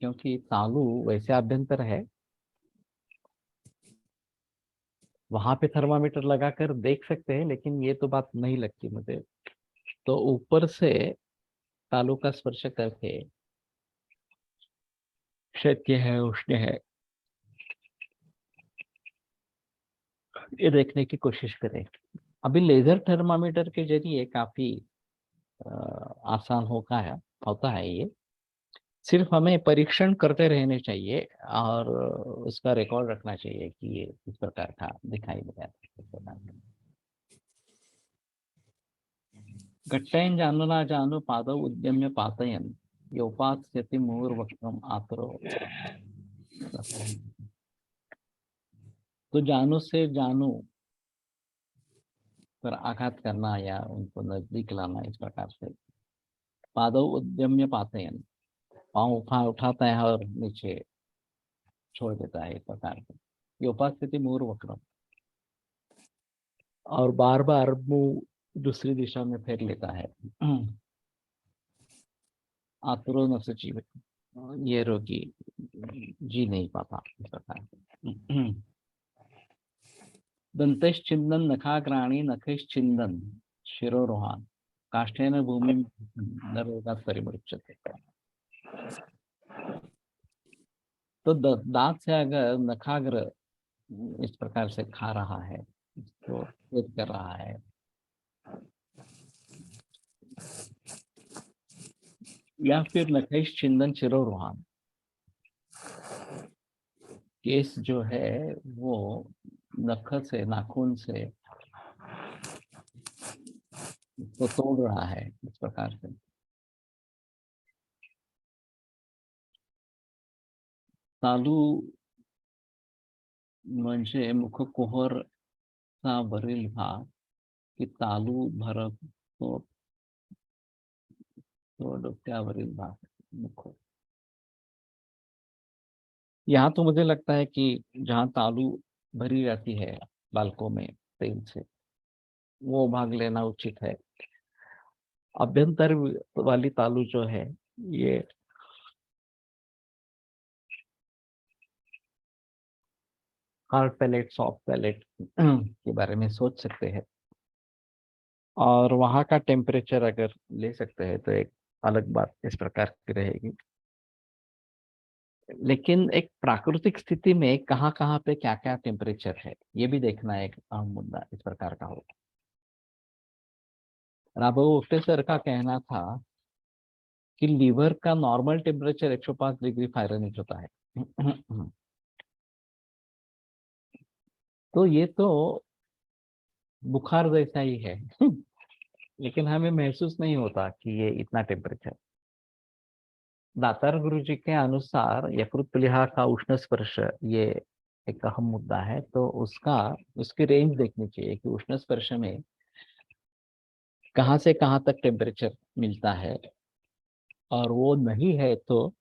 क्योंकि तालु वैसे अभ्यंतर है, वहां पे थर्मामीटर लगाकर देख सकते हैं, लेकिन ये तो बात नहीं लगती मुझे। तो ऊपर से तालु का स्पर्श करके शैत्य है उष्ण है ये देखने की कोशिश करें। अभी लेजर थर्मामीटर के जरिए काफी आसान होता है ये। सिर्फ हमें परीक्षण करते रहने चाहिए और उसका रिकॉर्ड रखना चाहिए कि ये इस प्रकार का दिखाई दिया। घट्टयन जानो ना जानो पादौ उद्यम्य पातयन योपास्यति मुहुर्वक्रम आतरो। तो जानू से जानू पर आघात करना या उनको नजदीक लाना, इस प्रकार से। पादौ उद्यम्य पातयन, पाँव उठाता है और नीचे छोड़ देता है, इस प्रकार से। ये उपस्थिति मूर वक्रम, और बार बार मुंह दूसरी दिशा में फेर लेता है। आतुरो न सजीव, ये रोगी जी नहीं पाता, इस प्रकार से। दंतश्चिंदन नखाग्राणी नखश्चिंदन शिरोरोहान काष्ठेन भूमि न रोगात परिमृक्षते। तो दांत से अगर नखाग्र इस प्रकार से खा रहा है, इसको छेद कर रहा है, या फिर नखेश छिंदन शिरोरोहान, केस जो है वो नख से नाखून से तो तोड़ रहा है, इस प्रकार से। तालू म्हणजे मुखकुहरचा वरील भाग, की तालू भरतो तो डोक्यावरील भाग मुख। यहाँ तो मुझे लगता है कि जहाँ तालू भरी रहती है बालकों में तेल से, वो भाग लेना उचित है। अभ्यंतर वाली तालू जो है, ये हार्ड पैलेट, सॉफ्ट पैलेट के बारे में सोच सकते हैं, और वहाँ का टेम्परेचर अगर ले सकते हैं तो एक अलग बात इस प्रकार की रहेगी। लेकिन एक प्राकृतिक स्थिति में कहाँ कहाँ पे क्या क्या टेम्परेचर है, ये भी देखना एक अहम मुद्दा इस प्रकार का होगा। राघव ओप्टे सर का कहना था कि लीवर का नॉर्मल टेम्परेचर 105 डिग्री फ़ारेनहीट होता है। तो ये तो बुखार जैसा ही है। लेकिन हमें महसूस नहीं होता कि ये इतना टेम्परेचर। दातार गुरु जी के अनुसार यकृत प्लीहा का उष्ण स्पर्श, ये एक अहम मुद्दा है। तो उसकी रेंज देखनी चाहिए कि उष्ण स्पर्श में कहाँ से कहाँ तक टेम्परेचर मिलता है, और वो नहीं है तो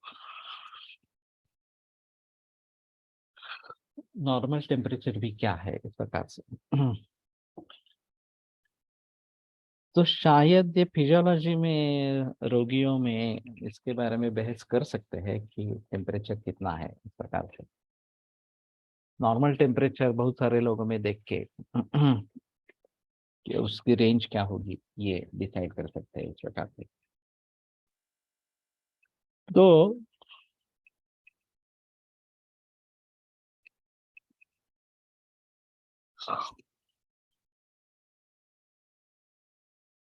नॉर्मल टेम्परेचर भी क्या है इस प्रकार से। तो शायद ये फिजियोलॉजी में रोगियों में इसके बारे में बहस कर सकते हैं कि टेम्परेचर कितना है इस प्रकार से। नॉर्मल टेम्परेचर बहुत सारे लोगों में देख के कि उसकी रेंज क्या होगी, ये डिसाइड कर सकते हैं इस प्रकार से। तो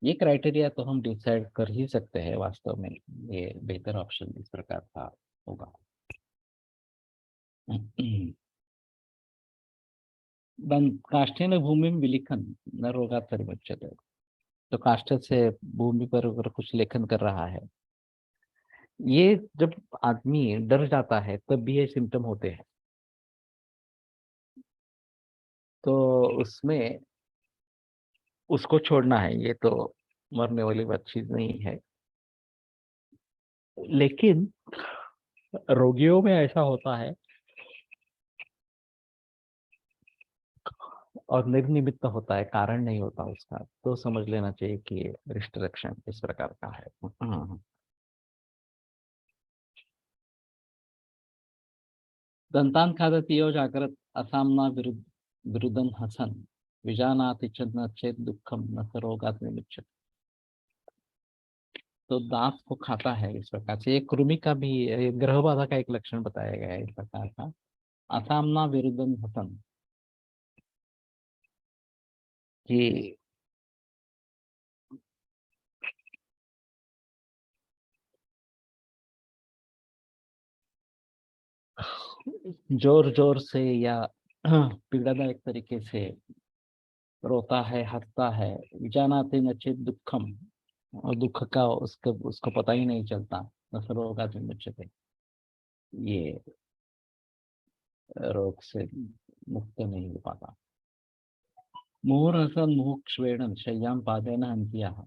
ये क्राइटेरिया तो हम डिसाइड कर ही सकते हैं वास्तव में। ये बेहतर ऑप्शन इस प्रकार का होगा। काष्ठेन भूमि में विलिखन न रोगात् परिमुच्यते। तो काष्ठ से भूमि पर अगर कुछ लेखन कर रहा है, ये जब आदमी डर जाता है तब भी ये सिम्टम होते हैं। तो उसमें उसको छोड़ना है, ये तो मरने वाली बात चीज नहीं है। लेकिन रोगियों में ऐसा होता है और निर्निमित्त होता है, कारण नहीं होता उसका, तो समझ लेना चाहिए कि ये रिस्ट्रिक्शन इस प्रकार का है। दंतान खादति यो जागृत असामना विरुद्धन हसन विजानाति च न चेत दुखम न स रोगात् विमुच्यते। तो दांत को खाता है इस प्रकार से। एक कृमि का भी, ये ग्रह बाधा का एक लक्षण बताया गया है इस प्रकार का। असामना विरुद्धन हसन, कि जोर जोर से या पीड़ादायक तरीके से रोता है, हंसता है। विजानाति नचित दुखम, और दुख का उसको उसको पता ही नहीं चलता। नसरोगा विमुच्यते, ये रोग से मुक्त नहीं हो पाता। मुहुरहसन मुहुक्षवेणं शय्यां पादेन हन्त्याः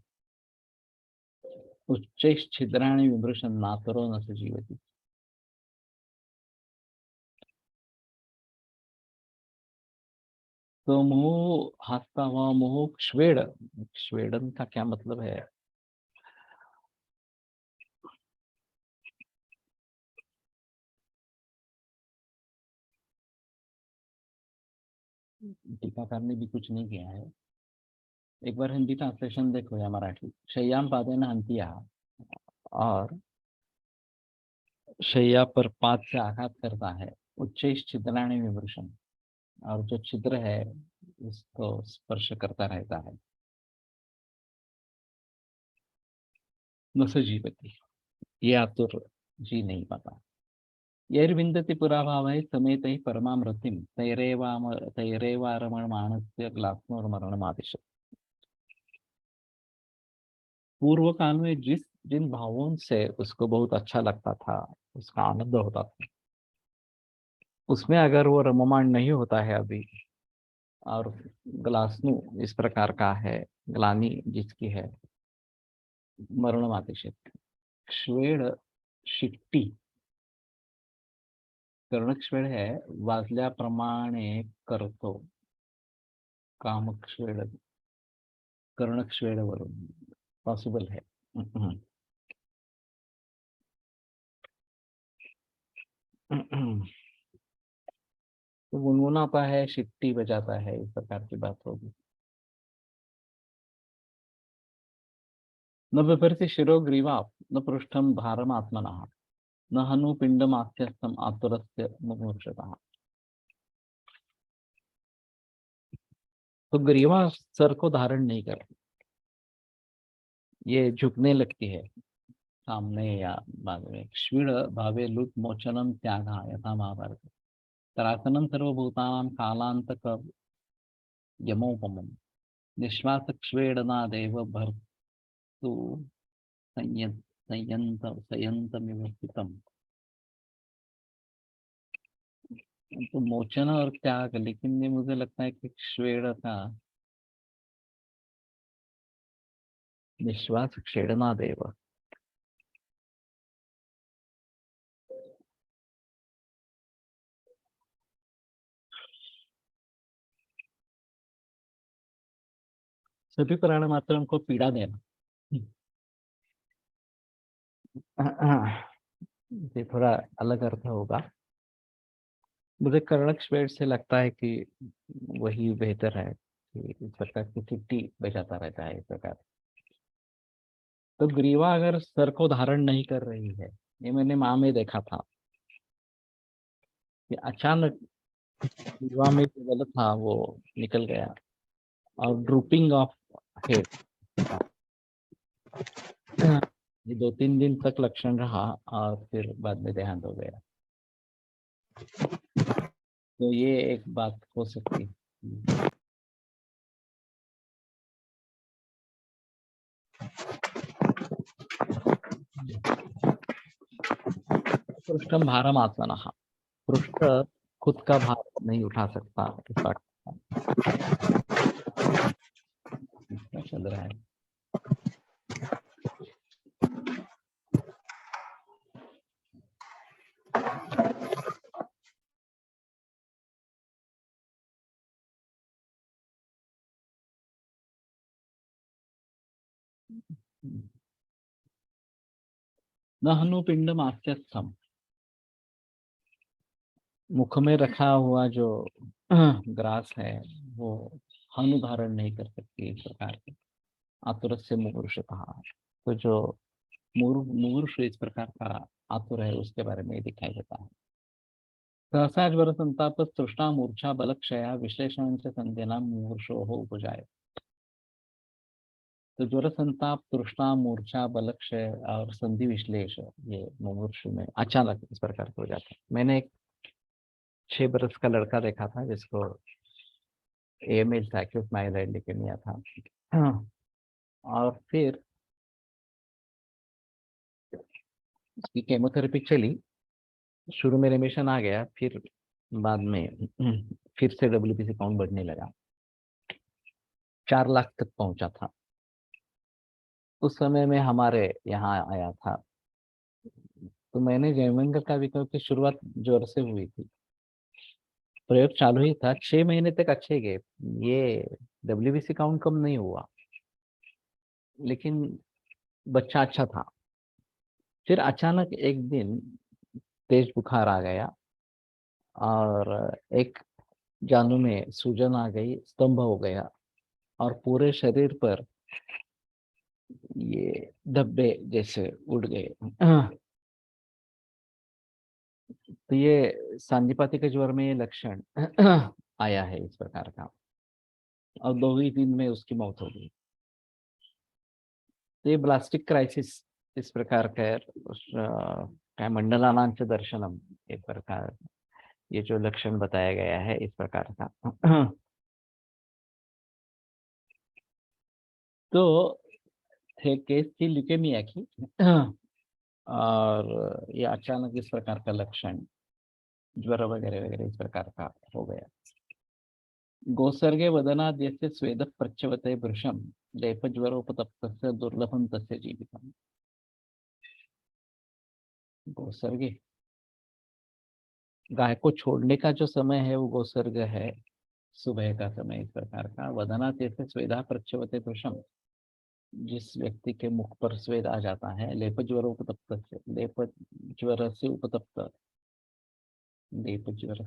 उच्चैश्छिद्राणि विमृशन् नातरो न स जीवति। तो मुंह हंसता हुआ मुहुक्षवेण, स्वेडन का क्या मतलब है? टीकाकार ने भी कुछ नहीं किया है। एक बार हिंदी ट्रांसलेशन देखो या मराठी। शय्याम पादेन हन्त्याः, और शैया पर पाद से आघात करता है। उच्च छिद्राणी विमर्शन, और जो छिद्र है उसको स्पर्श करता रहता है। न स जीवति, ये आतुर जी नहीं पाता। यैर्विन्दति पुराभाव समेत ही परमामृतिम तैरेवारमण मानस्य ग्लात्मोर्मरणमादिश। पूर्व काल में जिन भावों से उसको बहुत अच्छा लगता था, उसका आनंद होता था, उसमें अगर वो रममाण नहीं होता है अभी, और ग्लासनु इस प्रकार का है, ग्लानी जिसकी है, मरण मातिशय, श्वेड शिट्टी कर्णकश्वेड है वाजल्याप्रमाणे करतो. कामकश्वेड कर्णकश्वेड वरून पॉसिबल है. तो गुनगुनाता है, शिट्टी बजाता है, इस प्रकार की बात होगी. न बिभर्ति शिरो ग्रीवा न पृष्ठम भारम आत्मनः न हनु पिंडम आस्यस्थम आतुरस्य मुमूर्षतः. तो ग्रीवा सर को धारण नहीं करती, ये झुकने लगती है सामने या बाद में. क्षीण भावे लुट मोचनम त्याग यथा महाभारत. तरासनम सर्वभूतानां कालांतक यमोपमम निश्वास क्ष्वेडनादेव भर्तु संयंतमिव स्थितम. तो मोचन और त्याग, लेकिन ये मुझे लगता है कि क्ष्वेड का निश्वास क्षेडनादेव. सभी प्राणी मात्र को पीड़ा देना. ये थोड़ा अलग अर्थ होगा. मुझे कर्णक श्वेड से लगता है कि वही बेहतर है कि इस प्रकार की चिट्ठी बजाता रहता है इस प्रकार. तो ग्रीवा अगर सर को धारण नहीं कर रही है, ये मैंने माँ में देखा था कि अचानक ग्रीवा में जो गलत था वो निकल गया और ड्रूपिंग ऑफ हेड. ये 2-3 दिन तक लक्षण रहा और फिर बाद में देहांत हो गया. तो ये एक बात हो सकती है. पृष्ठम भारम आत्मनः. पृष्ठ खुद का भार नहीं उठा सकता इस बात का चल रहा है. न हनु पिंडम आस्यस्थम. मुख में रखा हुआ जो ग्रास है वो हनु धारण नहीं कर सकती इस प्रकार के. आतुर से मुमूर्षतः. तो जो मुमूर्ष इस प्रकार का आतुर है उसके बारे में दिखाई देता है. सहसा ज्वर संताप तृष्णा मूर्छा बलक्षया विश्लेषण से संध्यना मुमूर्षो हो उपजाए. तो ज्वर संताप तृष्णा मूर्छा बलक्षय और संधि विश्लेष ये मुमूर्षु में अचानक इस प्रकार के हो जाता है. मैंने एक 6 बरस का लड़का देखा था जिसको AML था, एक्यूट माइग्रेन ल्यूकेमिया था. और फिर उसकी केमोथेरेपी चली, शुरू में रेमिशन आ गया, फिर बाद में फिर से WBC काउंट बढ़ने लगा, 4 लाख तक पहुंचा था. उस समय में हमारे यहाँ आया था. तो मैंने जयमंगल का विकल्प की शुरुआत जोर से हुई थी. प्रयोग चालू ही था, 6 महीने तक अच्छे गए. ये WBC काउंट कम नहीं हुआ, लेकिन बच्चा अच्छा था. फिर अचानक एक दिन तेज बुखार आ गया और एक जानू में सूजन आ गई, स्तंभ हो गया और पूरे शरीर पर ये धब्बे जैसे उड़ गए. तो ये सांधिपाती के ज्वर में ये लक्षण आया है इस प्रकार का, और 2 ही दिन में उसकी मौत हो गई. तो ये ब्लास्टिक क्राइसिस इस प्रकार का है. काय मंडलानांच दर्शनम एक प्रकार, ये जो लक्षण बताया गया है इस प्रकार का. तो थे केस थी ल्यूकेमिया की. और ये अचानक इस प्रकार का लक्षण ज्वर वगैरह वगैरह इस प्रकार का हो गया. गोसर्गे वदनाद्यस्य स्वेद प्रच्यवते भृशम लेप ज्वरोपतप्तस्य दुर्लभम तस्य जीवितम. गोसर्गे गाय को छोड़ने का जो समय है वो गोसर्ग है, सुबह का समय इस प्रकार का। वदना तीर्थ स्वेदा प्रच्यवते पुरुषम, जिस व्यक्ति के मुख पर स्वेद आ जाता है, लेप ज्वर उपतप्त से, लेप ज्वर से उपतप्त, लेप ज्वर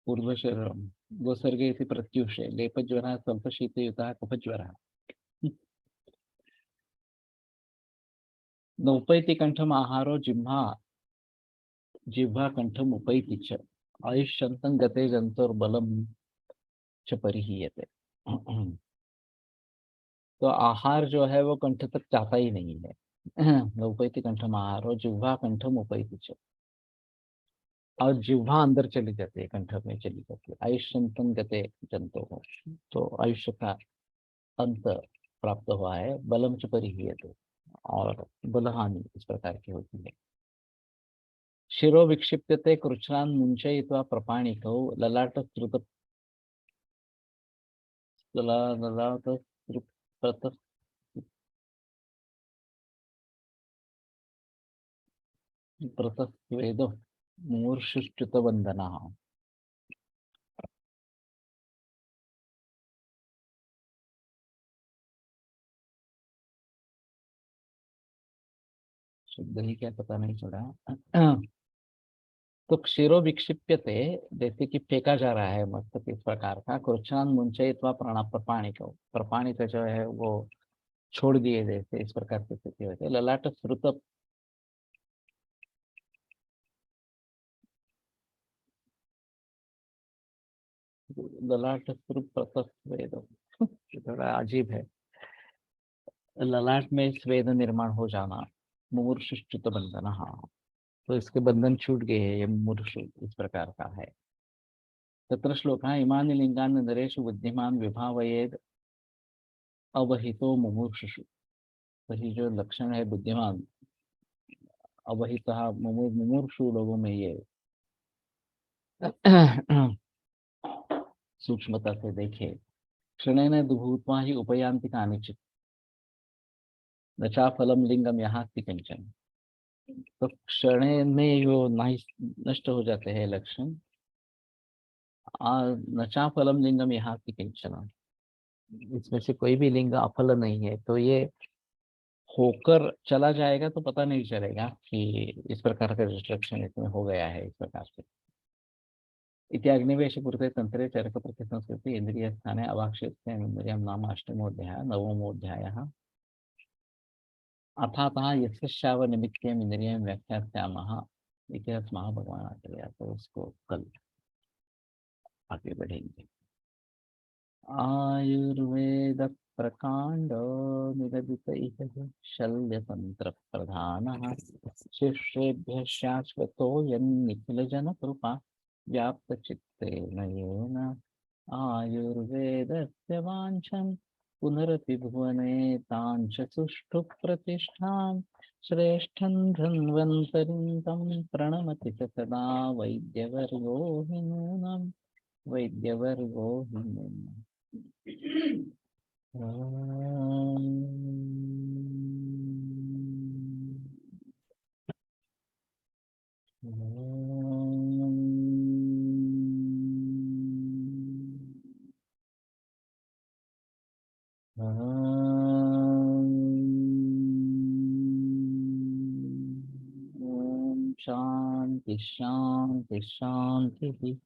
पूर्व शरीरम गोसर्गे इति प्रत्युषे लेप ज्वर स्वल्प शीतयुतः कफ ज्वर नौपैति कंठम आहारो जिह्वा जिह्वा कंठम उपैति च आयुष्यंतं गते जंतुर्बलम च परिहीयते। तो आहार जो है वो कंठ तक जाता ही नहीं है। नौपैति कंठम आहारो जिह्वा कंठम उपैति च, और जिह्वा अंदर चली जाती है, कंठ में चली जाती है। आयुष्यंतं गते जंतु हो, तो आयुष्य का अंत प्राप्त हुआ है। बलम च परिहीयते, और बलहानि इस प्रकार की होती है। शिरो विक्षिप्यते कृच्छ्रान् मुञ्चयित्वा प्रपाणिकौ ललाटस्रुत ललाटस्रुत प्रतस्वेदो मूर्छिष्टुतबन्धनः। शुद्ध ही क्या पता नहीं चला। तो क्षीरो विक्षिप्यते, जैसे कि फेंका जा रहा है मस्तक इस प्रकार का। कृच्छ्रान मुंचयित्वा प्रपाणिक, प्रपाणिक जो है वो छोड़ दिए जैसे, इस प्रकार की स्थिति होती है। ललाट श्रुत, ललाट श्रुत प्रतस्वेद, थोड़ा अजीब है। ललाट में स्वेद निर्माण हो जाना, मुमूर्षुच्युत बंधन, हाँ, तो इसके बंधन छूट गए हैं, ये मुमूर्षु इस प्रकार का है। तत्र श्लोकः इमानि लिंगानि नरेषु बुद्धिमान् विभावयेद अवहितो मुमूर्षुषु। तो ये जो लक्षण है बुद्धिमान, अवहितः मुमूर्षु लोगों में ये सूक्ष्मता से देखे। क्षणेन भूत्वा ही उपयान्ति कानिचित् न चा फलम लिंगम याहास्ति किंचन। तो क्षण में जो नष्ट हो जाते हैं लक्षण, न चा फलम लिंगम याहास्ति किंचन, इसमें से कोई भी लिंग अफल नहीं है। तो ये होकर चला जाएगा तो पता नहीं चलेगा कि इस प्रकार का डिस्ट्रक्शन इसमें हो गया है इस प्रकार से। इति अग्निवेशपूर्ते तंत्रे चरक संस्कृति इंद्रिय स्थाने अवाक्षित इंद्रियं नाम अष्टमोऽध्यायः। नवमोऽध्यायः अथातः यस्याव निमित्तम् इंद्रियं व्याख्यास्यामः इति अस्माः भगवान आचार्य। तो उसको कल आगे बढ़ेंगे। आयुर्वेद प्रकांड निगदित इह शल्य तंत्र प्रधानः शिष्येभ्यः शाश्वतो यन्निखिल जन कृपा व्याप्त चित्तेन येन आयुर्वेदस्य वाञ्छन् पुनरपि भुवने ताञ्च सुष्ठु प्रतिष्ठां श्रेष्ठं धन्वन्तरिं तं प्रणमति च सदा वैद्यवर्यो हि नूनम्, वैद्यवर्गो हि नूनम्। ओम शांति शांति शांति।